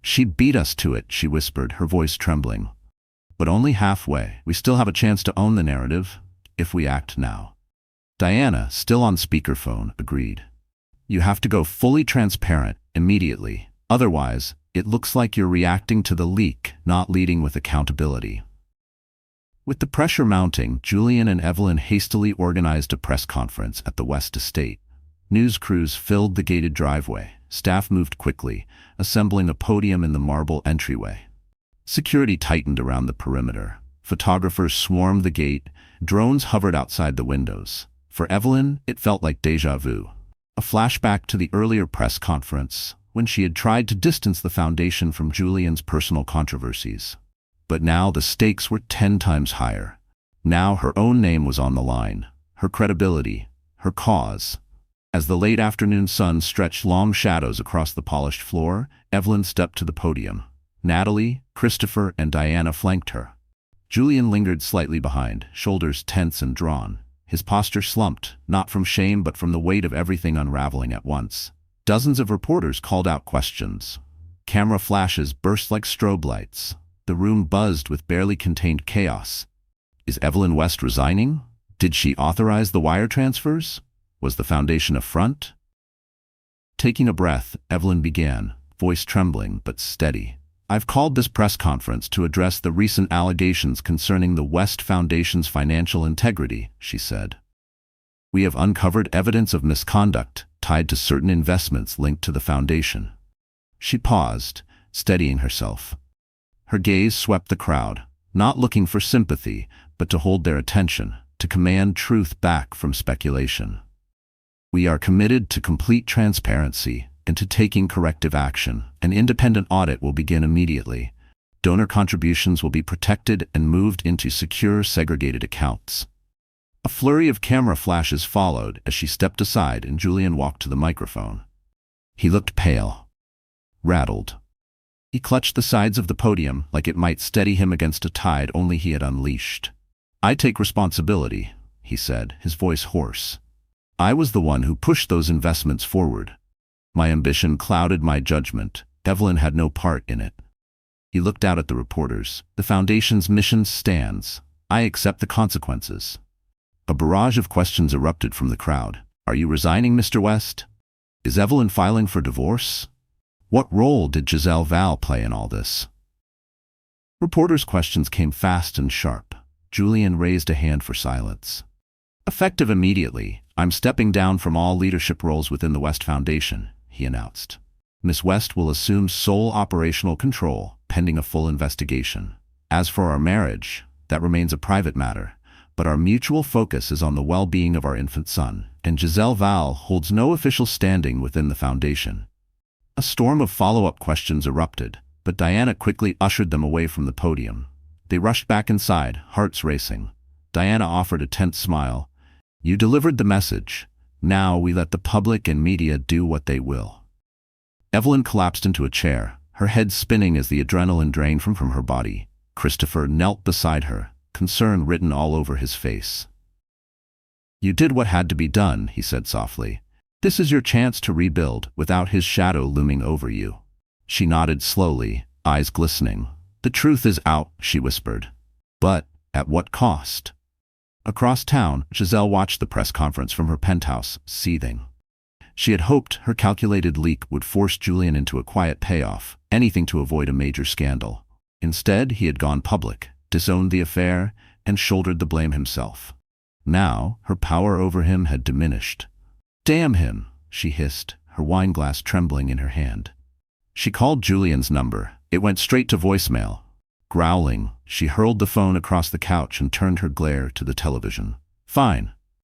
"She beat us to it," she whispered, her voice trembling. "But only halfway. We still have a chance to own the narrative, if we act now." Diana, still on speakerphone, agreed. "You have to go fully transparent, immediately. Otherwise, it looks like you're reacting to the leak, not leading with accountability." With the pressure mounting, Julian and Evelyn hastily organized a press conference at the West Estate. News crews filled the gated driveway. Staff moved quickly, assembling a podium in the marble entryway. Security tightened around the perimeter. Photographers swarmed the gate. Drones hovered outside the windows. For Evelyn, it felt like déjà vu. A flashback to the earlier press conference, when she had tried to distance the foundation from Julian's personal controversies. But now the stakes were 10 times higher. Now her own name was on the line, her credibility, her cause. As the late afternoon sun stretched long shadows across the polished floor, Evelyn stepped to the podium. Natalie, Christopher, and Diana flanked her. Julian lingered slightly behind, shoulders tense and drawn. His posture slumped, not from shame but from the weight of everything unraveling at once. Dozens of reporters called out questions. Camera flashes burst like strobe lights. The room buzzed with barely contained chaos. Is Evelyn West resigning? Did she authorize the wire transfers? Was the foundation a front? Taking a breath, Evelyn began, voice trembling but steady. I've called this press conference to address the recent allegations concerning the West Foundation's financial integrity, she said. We have uncovered evidence of misconduct tied to certain investments linked to the foundation. She paused, steadying herself. Her gaze swept the crowd, not looking for sympathy, but to hold their attention, to command truth back from speculation. We are committed to complete transparency and to taking corrective action. An independent audit will begin immediately. Donor contributions will be protected and moved into secure, segregated accounts. A flurry of camera flashes followed as she stepped aside and Julian walked to the microphone. He looked pale, rattled. He clutched the sides of the podium like it might steady him against a tide only he had unleashed. I take responsibility, he said, his voice hoarse. I was the one who pushed those investments forward. My ambition clouded my judgment. Evelyn had no part in it. He looked out at the reporters. The foundation's mission stands. I accept the consequences. A barrage of questions erupted from the crowd. Are you resigning, Mr. West? Is Evelyn filing for divorce? What role did Giselle Val play in all this? Reporters' questions came fast and sharp. Julian raised a hand for silence. Effective immediately, I'm stepping down from all leadership roles within the West Foundation, he announced. Miss West will assume sole operational control, pending a full investigation. As for our marriage, that remains a private matter, but our mutual focus is on the well-being of our infant son, and Giselle Val holds no official standing within the foundation. A storm of follow-up questions erupted, but Diana quickly ushered them away from the podium. They rushed back inside, hearts racing. Diana offered a tense smile. You delivered the message. Now we let the public and media do what they will. Evelyn collapsed into a chair, her head spinning as the adrenaline drained from her body. Christopher knelt beside her, concern written all over his face. You did what had to be done, he said softly. This is your chance to rebuild without his shadow looming over you. She nodded slowly, eyes glistening. The truth is out, she whispered. But at what cost? Across town, Giselle watched the press conference from her penthouse, seething. She had hoped her calculated leak would force Julian into a quiet payoff, anything to avoid a major scandal. Instead, he had gone public, disowned the affair, and shouldered the blame himself. Now, her power over him had diminished. Damn him, she hissed, her wineglass trembling in her hand. She called Julian's number. It went straight to voicemail. Growling, she hurled the phone across the couch and turned her glare to the television. Fine.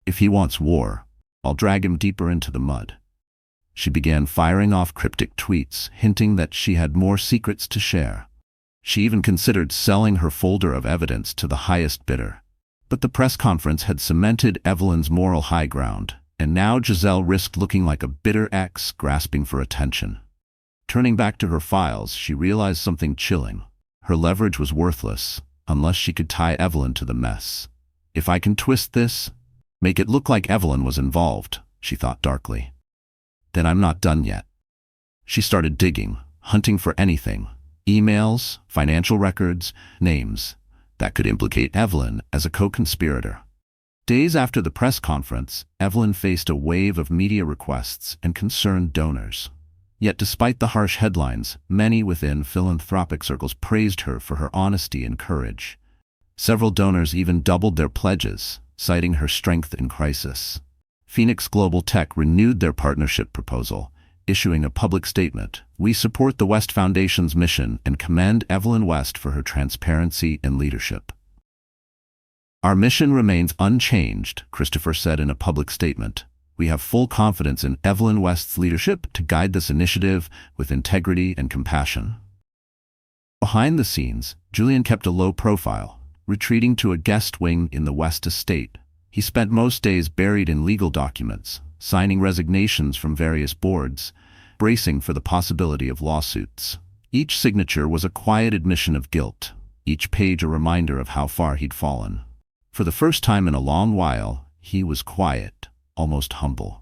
If he wants war, I'll drag him deeper into the mud. She began firing off cryptic tweets, hinting that she had more secrets to share. She even considered selling her folder of evidence to the highest bidder. But the press conference had cemented Evelyn's moral high ground, and now Giselle risked looking like a bitter ex grasping for attention. Turning back to her files, she realized something chilling. Her leverage was worthless, unless she could tie Evelyn to the mess. If I can twist this, make it look like Evelyn was involved, she thought darkly. Then I'm not done yet. She started digging, hunting for anything. Emails, financial records, names that could implicate Evelyn as a co-conspirator. Days after the press conference, Evelyn faced a wave of media requests and concerned donors. Yet despite the harsh headlines, many within philanthropic circles praised her for her honesty and courage. Several donors even doubled their pledges, citing her strength in crisis. Phoenix Global Tech renewed their partnership proposal, issuing a public statement. We support the West Foundation's mission and commend Evelyn West for her transparency and leadership. Our mission remains unchanged, Christopher said in a public statement. We have full confidence in Evelyn West's leadership to guide this initiative with integrity and compassion." Behind the scenes, Julian kept a low profile, retreating to a guest wing in the West estate. He spent most days buried in legal documents, signing resignations from various boards, bracing for the possibility of lawsuits. Each signature was a quiet admission of guilt, each page a reminder of how far he'd fallen. For the first time in a long while, he was quiet, almost humble.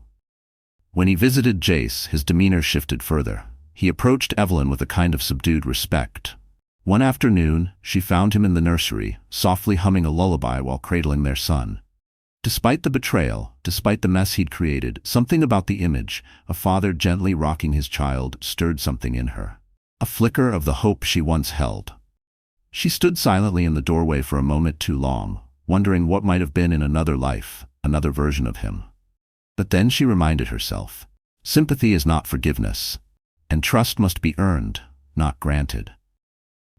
When he visited Jace, his demeanor shifted further. He approached Evelyn with a kind of subdued respect. One afternoon, she found him in the nursery, softly humming a lullaby while cradling their son. Despite the betrayal, despite the mess he'd created, something about the image, a father gently rocking his child, stirred something in her. A flicker of the hope she once held. She stood silently in the doorway for a moment too long, wondering what might have been in another life, another version of him. But then she reminded herself, sympathy is not forgiveness, and trust must be earned, not granted.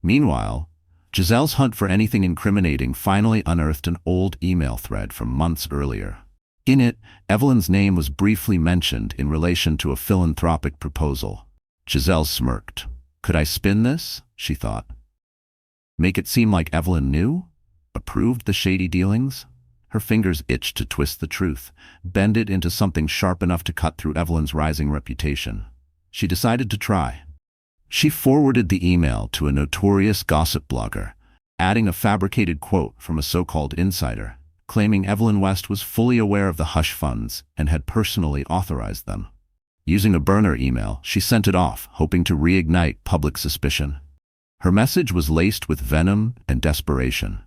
Meanwhile, Giselle's hunt for anything incriminating finally unearthed an old email thread from months earlier. In it, Evelyn's name was briefly mentioned in relation to a philanthropic proposal. Giselle smirked. Could I spin this? She thought. Make it seem like Evelyn knew? Approved the shady dealings? Her fingers itched to twist the truth, bend it into something sharp enough to cut through Evelyn's rising reputation. She decided to try. She forwarded the email to a notorious gossip blogger, adding a fabricated quote from a so-called insider, claiming Evelyn West was fully aware of the hush funds and had personally authorized them. Using a burner email, she sent it off, hoping to reignite public suspicion. Her message was laced with venom and desperation,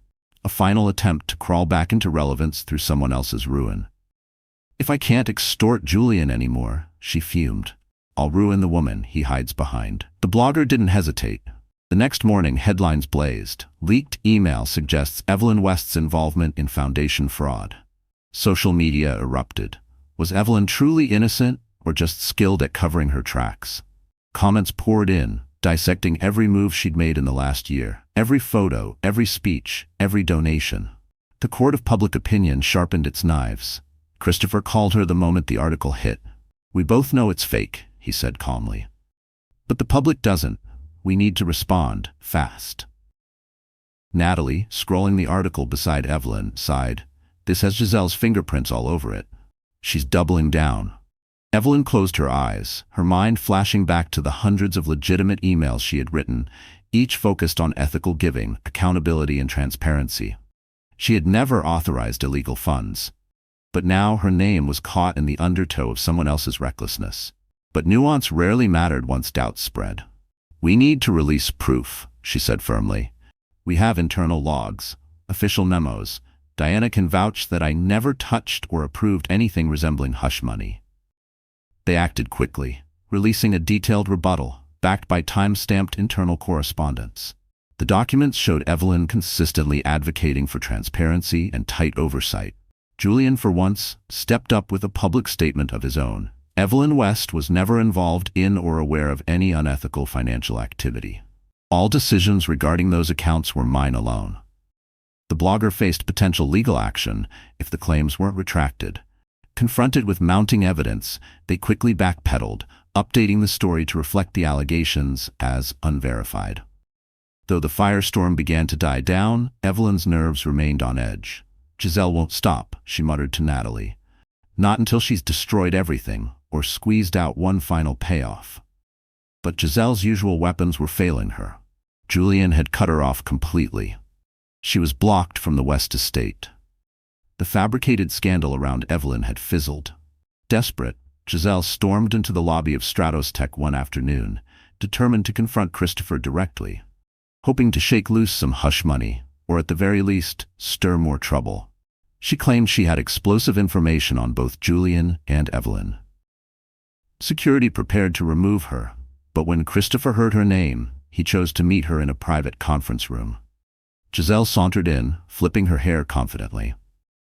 a final attempt to crawl back into relevance through someone else's ruin. If I can't extort Julian anymore, she fumed, I'll ruin the woman he hides behind. The blogger didn't hesitate. The next morning, headlines blazed. Leaked email suggests Evelyn West's involvement in foundation fraud. Social media erupted. Was Evelyn truly innocent or just skilled at covering her tracks? Comments poured in, dissecting every move she'd made in the last year. Every photo, every speech, every donation. The court of public opinion sharpened its knives. Christopher called her the moment the article hit. We both know it's fake, he said calmly. But the public doesn't. We need to respond, fast. Natalie, scrolling the article beside Evelyn, sighed. This has Giselle's fingerprints all over it. She's doubling down. Evelyn closed her eyes, her mind flashing back to the hundreds of legitimate emails she had written, each focused on ethical giving, accountability, and transparency. She had never authorized illegal funds. But now her name was caught in the undertow of someone else's recklessness. But nuance rarely mattered once doubts spread. We need to release proof, she said firmly. We have internal logs, official memos. Diana can vouch that I never touched or approved anything resembling hush money. They acted quickly, releasing a detailed rebuttal, backed by time-stamped internal correspondence. The documents showed Evelyn consistently advocating for transparency and tight oversight. Julian, for once, stepped up with a public statement of his own. Evelyn West was never involved in or aware of any unethical financial activity. All decisions regarding those accounts were mine alone. The blogger faced potential legal action if the claims weren't retracted. Confronted with mounting evidence, they quickly backpedaled, updating the story to reflect the allegations as unverified. Though the firestorm began to die down, Evelyn's nerves remained on edge. Giselle won't stop, she muttered to Natalie. Not until she's destroyed everything, or squeezed out one final payoff. But Giselle's usual weapons were failing her. Julian had cut her off completely. She was blocked from the West estate. The fabricated scandal around Evelyn had fizzled. Desperate, Giselle stormed into the lobby of Stratos Tech one afternoon, determined to confront Christopher directly, hoping to shake loose some hush money, or at the very least, stir more trouble. She claimed she had explosive information on both Julian and Evelyn. Security prepared to remove her, but when Christopher heard her name, he chose to meet her in a private conference room. Giselle sauntered in, flipping her hair confidently.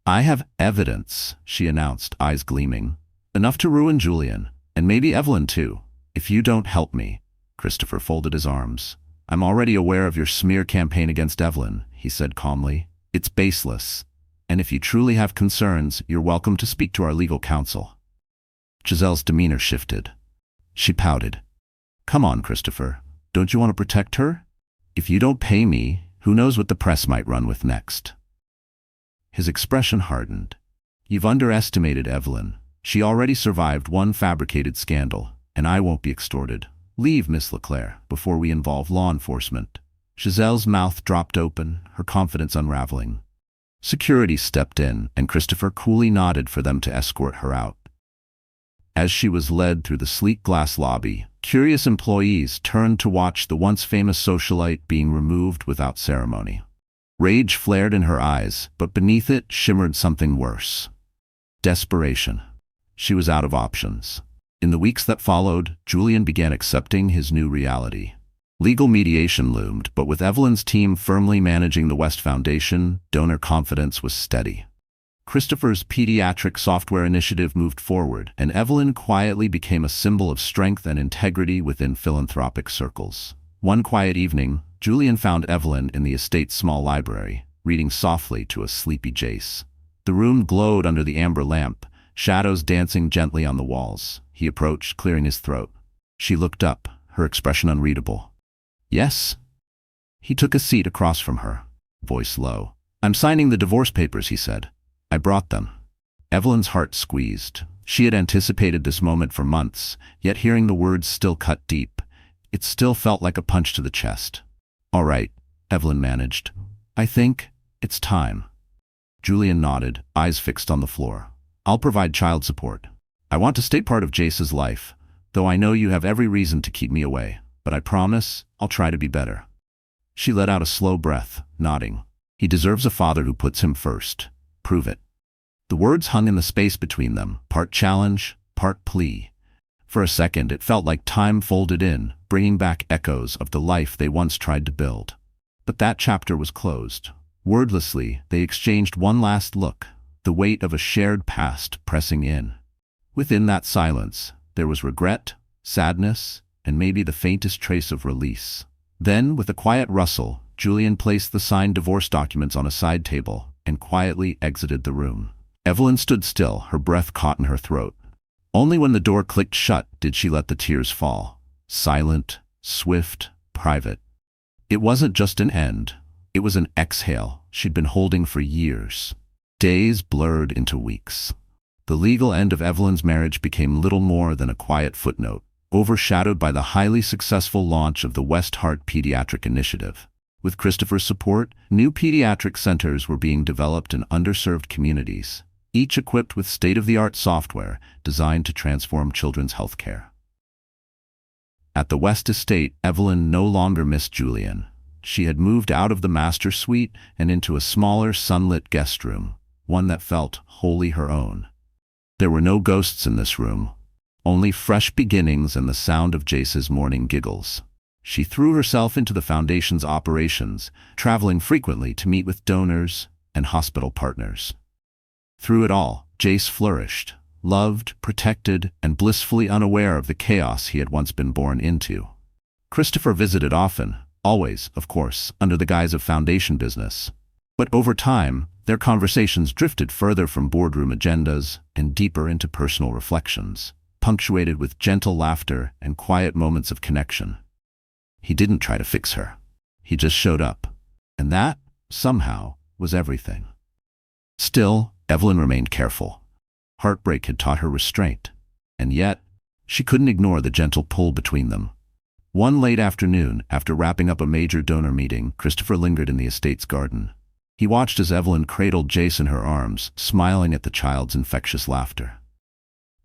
I have evidence, she announced, eyes gleaming. Enough to ruin Julian, and maybe Evelyn too, if you don't help me. Christopher folded his arms. I'm already aware of your smear campaign against Evelyn, he said calmly. It's baseless. And if you truly have concerns, you're welcome to speak to our legal counsel. Giselle's demeanor shifted. She pouted. Come on, Christopher. Don't you want to protect her? If you don't pay me, who knows what the press might run with next? His expression hardened. You've underestimated Evelyn. She already survived one fabricated scandal, and I won't be extorted. Leave, Miss Leclerc, before we involve law enforcement. Giselle's mouth dropped open, her confidence unraveling. Security stepped in, and Christopher coolly nodded for them to escort her out. As she was led through the sleek glass lobby, curious employees turned to watch the once famous socialite being removed without ceremony. Rage flared in her eyes, but beneath it shimmered something worse. Desperation. She was out of options. In the weeks that followed, Julian began accepting his new reality. Legal mediation loomed, but with Evelyn's team firmly managing the West Foundation, donor confidence was steady. Christopher's pediatric software initiative moved forward, and Evelyn quietly became a symbol of strength and integrity within philanthropic circles. One quiet evening, Julian found Evelyn in the estate's small library, reading softly to a sleepy Jace. The room glowed under the amber lamp, shadows dancing gently on the walls. He approached, clearing his throat. She looked up, her expression unreadable. Yes? He took a seat across from her, voice low. I'm signing the divorce papers, he said. I brought them. Evelyn's heart squeezed. She had anticipated this moment for months, yet hearing the words still cut deep. It still felt like a punch to the chest. All right, Evelyn managed. I think it's time. Julian nodded, eyes fixed on the floor. I'll provide child support. I want to stay part of Jace's life, though I know you have every reason to keep me away, but I promise I'll try to be better. She let out a slow breath, nodding. He deserves a father who puts him first. Prove it. The words hung in the space between them, part challenge, part plea. For a second, it felt like time folded in, bringing back echoes of the life they once tried to build. But that chapter was closed. Wordlessly, they exchanged one last look, the weight of a shared past pressing in. Within that silence, there was regret, sadness, and maybe the faintest trace of release. Then, with a quiet rustle, Julian placed the signed divorce documents on a side table and quietly exited the room. Evelyn stood still, her breath caught in her throat. Only when the door clicked shut did she let the tears fall. Silent, swift, private. It wasn't just an end. It was an exhale she'd been holding for years. Days blurred into weeks. The legal end of Evelyn's marriage became little more than a quiet footnote, overshadowed by the highly successful launch of the West Heart Pediatric Initiative. With Christopher's support, new pediatric centers were being developed in underserved communities, each equipped with state-of-the-art software designed to transform children's health care. At the West Estate, Evelyn no longer missed Julian. She had moved out of the master suite and into a smaller, sunlit guest room, one that felt wholly her own. There were no ghosts in this room, only fresh beginnings and the sound of Jace's morning giggles. She threw herself into the Foundation's operations, traveling frequently to meet with donors and hospital partners. Through it all, Jace flourished, loved, protected, and blissfully unaware of the chaos he had once been born into. Christopher visited often, always, of course, under the guise of Foundation business. But over time, their conversations drifted further from boardroom agendas and deeper into personal reflections, punctuated with gentle laughter and quiet moments of connection. He didn't try to fix her. He just showed up. And that, somehow, was everything. Still, Evelyn remained careful. Heartbreak had taught her restraint. And yet, she couldn't ignore the gentle pull between them. One late afternoon, after wrapping up a major donor meeting, Christopher lingered in the estate's garden. He watched as Evelyn cradled Jace in her arms, smiling at the child's infectious laughter.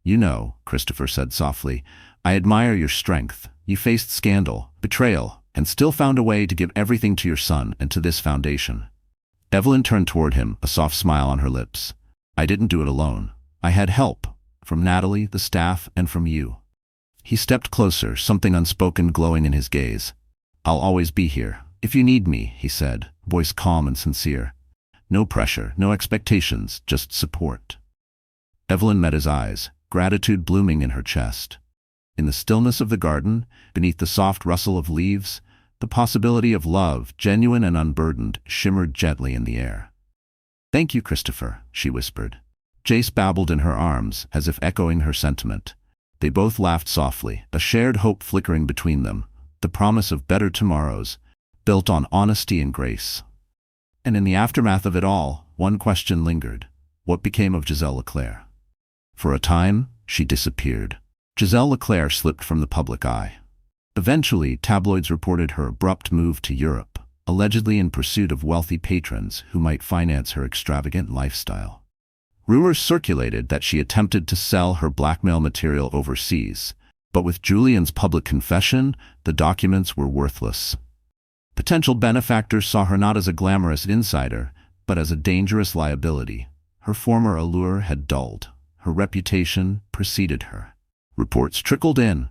You know, Christopher said softly, I admire your strength. You faced scandal, betrayal, and still found a way to give everything to your son and to this foundation. Evelyn turned toward him, a soft smile on her lips. I didn't do it alone. I had help, from Natalie, the staff, and from you. He stepped closer, something unspoken glowing in his gaze. I'll always be here. If you need me, he said, voice calm and sincere. No pressure, no expectations, just support. Evelyn met his eyes, gratitude blooming in her chest. In the stillness of the garden, beneath the soft rustle of leaves, the possibility of love, genuine and unburdened, shimmered gently in the air. Thank you, Christopher, she whispered. Jace babbled in her arms, as if echoing her sentiment. They both laughed softly, a shared hope flickering between them, the promise of better tomorrows, built on honesty and grace. And in the aftermath of it all, one question lingered. What became of Giselle Leclerc? For a time, she disappeared. Giselle Leclerc slipped from the public eye. Eventually, tabloids reported her abrupt move to Europe, allegedly in pursuit of wealthy patrons who might finance her extravagant lifestyle. Rumors circulated that she attempted to sell her blackmail material overseas, but with Julian's public confession, the documents were worthless. Potential benefactors saw her not as a glamorous insider, but as a dangerous liability. Her former allure had dulled. Her reputation preceded her. Reports trickled in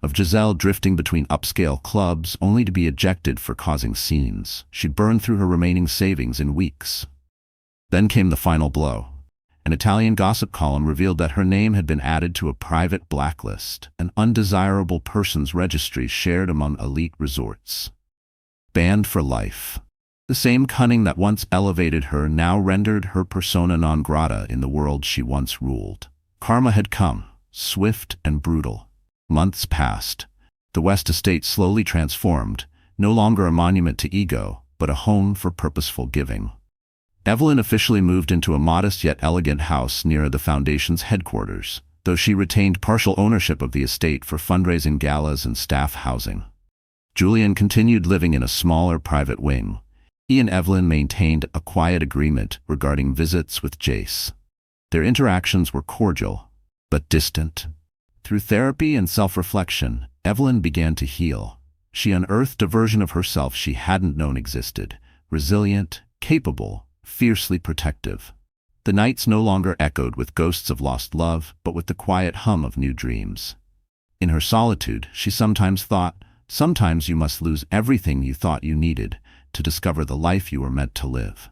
of Giselle drifting between upscale clubs only to be ejected for causing scenes. She burned through her remaining savings in weeks. Then came the final blow. An Italian gossip column revealed that her name had been added to a private blacklist, an undesirable persons registry shared among elite resorts. Banned for life. The same cunning that once elevated her now rendered her persona non grata in the world she once ruled. Karma had come, swift and brutal. Months passed. The West estate slowly transformed, no longer a monument to ego, but a home for purposeful giving. Evelyn officially moved into a modest yet elegant house near the Foundation's headquarters, though she retained partial ownership of the estate for fundraising galas and staff housing. Julian continued living in a smaller private wing. He and Evelyn maintained a quiet agreement regarding visits with Jace. Their interactions were cordial, but distant. Through therapy and self-reflection, Evelyn began to heal. She unearthed a version of herself she hadn't known existed, resilient, capable, fiercely protective. The nights no longer echoed with ghosts of lost love, but with the quiet hum of new dreams. In her solitude, she sometimes thought, sometimes you must lose everything you thought you needed to discover the life you were meant to live.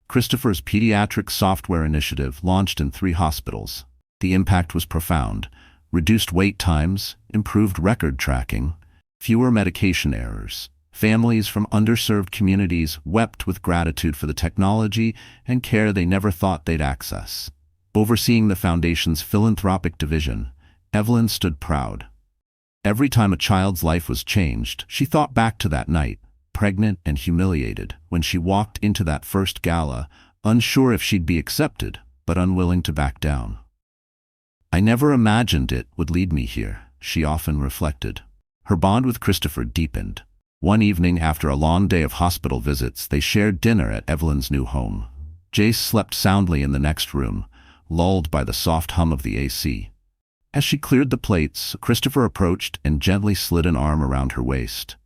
Christopher's pediatric software initiative launched in 3 hospitals. The impact was profound. Reduced wait times, improved record tracking, fewer medication errors. Families from underserved communities wept with gratitude for the technology and care they never thought they'd access. Overseeing the Foundation's philanthropic division, Evelyn stood proud. Every time a child's life was changed, she thought back to that night, pregnant and humiliated, when she walked into that first gala, unsure if she'd be accepted, but unwilling to back down. I never imagined it would lead me here, she often reflected. Her bond with Christopher deepened. One evening after a long day of hospital visits, they shared dinner at Evelyn's new home. Jace slept soundly in the next room, lulled by the soft hum of the AC. As she cleared the plates, Christopher approached and gently slid an arm around her waist.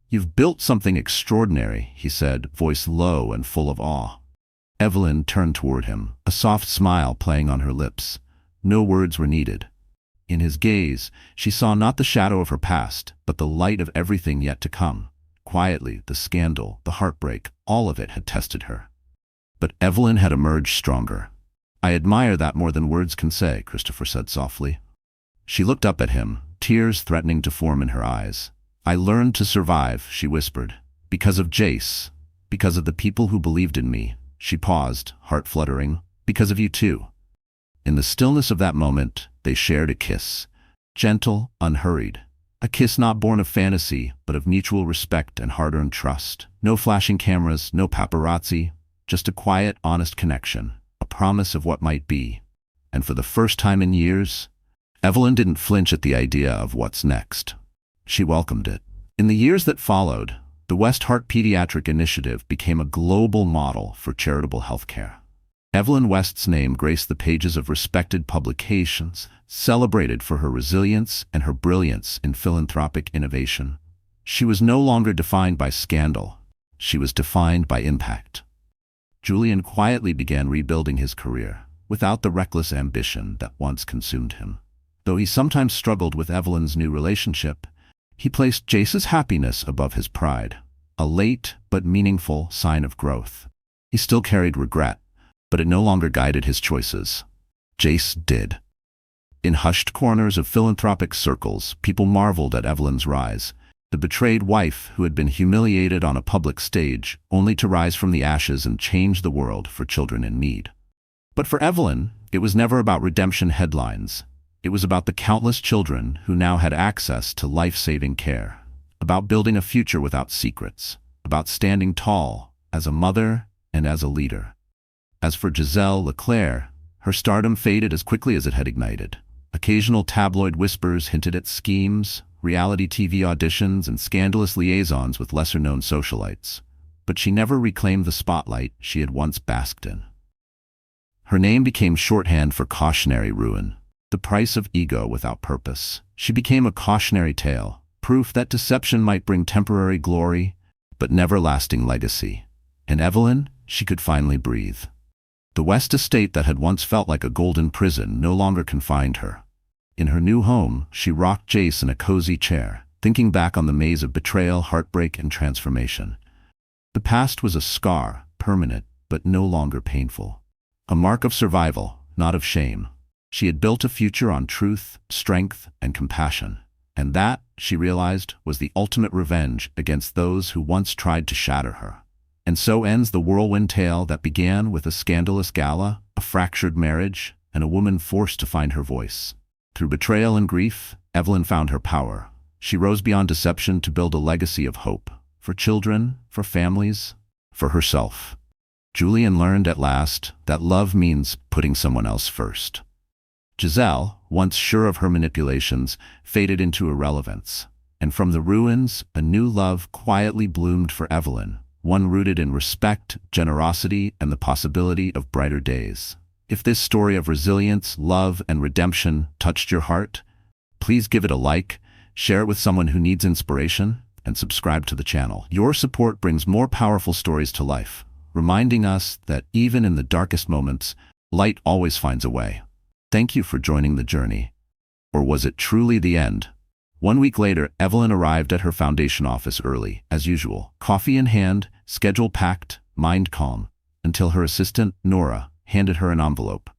"You've built something extraordinary," he said, voice low and full of awe. Evelyn turned toward him, a soft smile playing on her lips. No words were needed. In his gaze, she saw not the shadow of her past, but the light of everything yet to come. Quietly, the scandal, the heartbreak, all of it had tested her. But Evelyn had emerged stronger. "I admire that more than words can say," Christopher said softly. She looked up at him, tears threatening to form in her eyes. "I learned to survive," she whispered. "Because of Jace. Because of the people who believed in me." She paused, heart fluttering. "Because of you too." In the stillness of that moment, they shared a kiss. Gentle, unhurried. A kiss not born of fantasy, but of mutual respect and hard-earned trust. No flashing cameras, no paparazzi. Just a quiet, honest connection. A promise of what might be. And for the first time in years, Evelyn didn't flinch at the idea of what's next. She welcomed it. In the years that followed, the West Heart Pediatric Initiative became a global model for charitable healthcare. Evelyn West's name graced the pages of respected publications, celebrated for her resilience and her brilliance in philanthropic innovation. She was no longer defined by scandal. She was defined by impact. Julian quietly began rebuilding his career, without the reckless ambition that once consumed him. Though he sometimes struggled with Evelyn's new relationship, he placed Jace's happiness above his pride, a late but meaningful sign of growth. He still carried regret, but it no longer guided his choices. Jace did. In hushed corners of philanthropic circles, people marveled at Evelyn's rise, the betrayed wife who had been humiliated on a public stage, only to rise from the ashes and change the world for children in need. But for Evelyn, It was never about redemption headlines. It was about the countless children who now had access to life-saving care, about building a future without secrets, about standing tall as a mother and as a leader. As for Giselle Leclerc, her stardom faded as quickly as it had ignited. Occasional tabloid whispers hinted at schemes, reality TV auditions, and scandalous liaisons with lesser-known socialites. But she never reclaimed the spotlight she had once basked in. Her name became shorthand for cautionary ruin, the price of ego without purpose. She became a cautionary tale, proof that deception might bring temporary glory, but never lasting legacy. And Evelyn, she could finally breathe. The West estate that had once felt like a golden prison no longer confined her. In her new home, she rocked Jace in a cozy chair, thinking back on the maze of betrayal, heartbreak, and transformation. The past was a scar, permanent, but no longer painful. A mark of survival, not of shame. She had built a future on truth, strength, and compassion. And that, she realized, was the ultimate revenge against those who once tried to shatter her. And so ends the whirlwind tale that began with a scandalous gala, a fractured marriage, and a woman forced to find her voice. Through betrayal and grief, Evelyn found her power. She rose beyond deception to build a legacy of hope. For children, for families, for herself. Julian learned at last that love means putting someone else first. Giselle, once sure of her manipulations, faded into irrelevance. And from the ruins, a new love quietly bloomed for Evelyn, one rooted in respect, generosity, and the possibility of brighter days. If this story of resilience, love, and redemption touched your heart, please give it a like, share it with someone who needs inspiration, and subscribe to the channel. Your support brings more powerful stories to life, reminding us that even in the darkest moments, light always finds a way. Thank you for joining the journey. Or was it truly the end? 1 week later, Evelyn arrived at her foundation office early, as usual, coffee in hand, schedule packed, mind calm, until her assistant, Nora, handed her an envelope.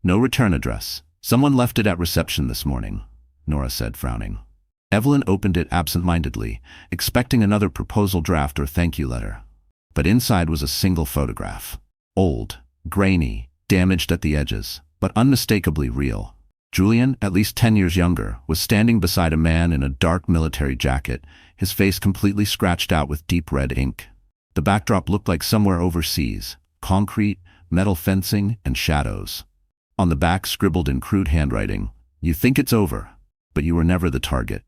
No return address. Someone left it at reception this morning, Nora said, frowning. Evelyn opened it absent-mindedly, expecting another proposal draft or thank you letter. But inside was a single photograph. Old, grainy, damaged at the edges, but unmistakably real. Julian, at least 10 years younger, was standing beside a man in a dark military jacket, his face completely scratched out with deep red ink. The backdrop looked like somewhere overseas, concrete, metal fencing, and shadows. On the back, scribbled in crude handwriting, "You think it's over, but you were never the target."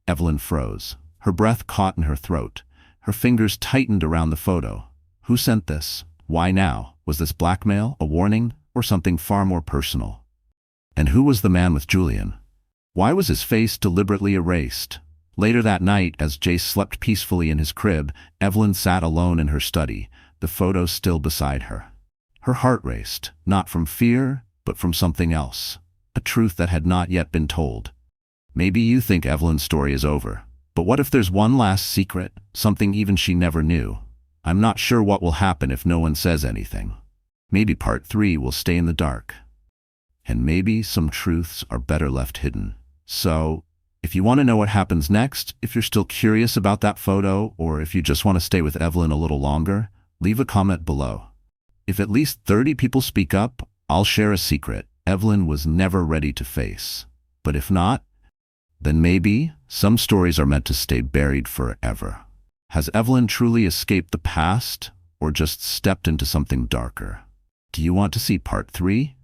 Evelyn froze. Her breath caught in her throat. Her fingers tightened around the photo. Who sent this? Why now? Was this blackmail, a warning, or something far more personal? And who was the man with Julian? Why was his face deliberately erased? Later that night, as Jace slept peacefully in his crib, Evelyn sat alone in her study, the photo still beside her. Her heart raced, not from fear, but from something else, a truth that had not yet been told. Maybe you think Evelyn's story is over, but what if there's one last secret, something even she never knew? I'm not sure what will happen if no one says anything. Maybe part 3 will stay in the dark. And maybe some truths are better left hidden. So, if you want to know what happens next, if you're still curious about that photo, or if you just want to stay with Evelyn a little longer, leave a comment below. If at least 30 people speak up, I'll share a secret Evelyn was never ready to face. But if not, then maybe some stories are meant to stay buried forever. Has Evelyn truly escaped the past, or just stepped into something darker? Do you want to see part 3?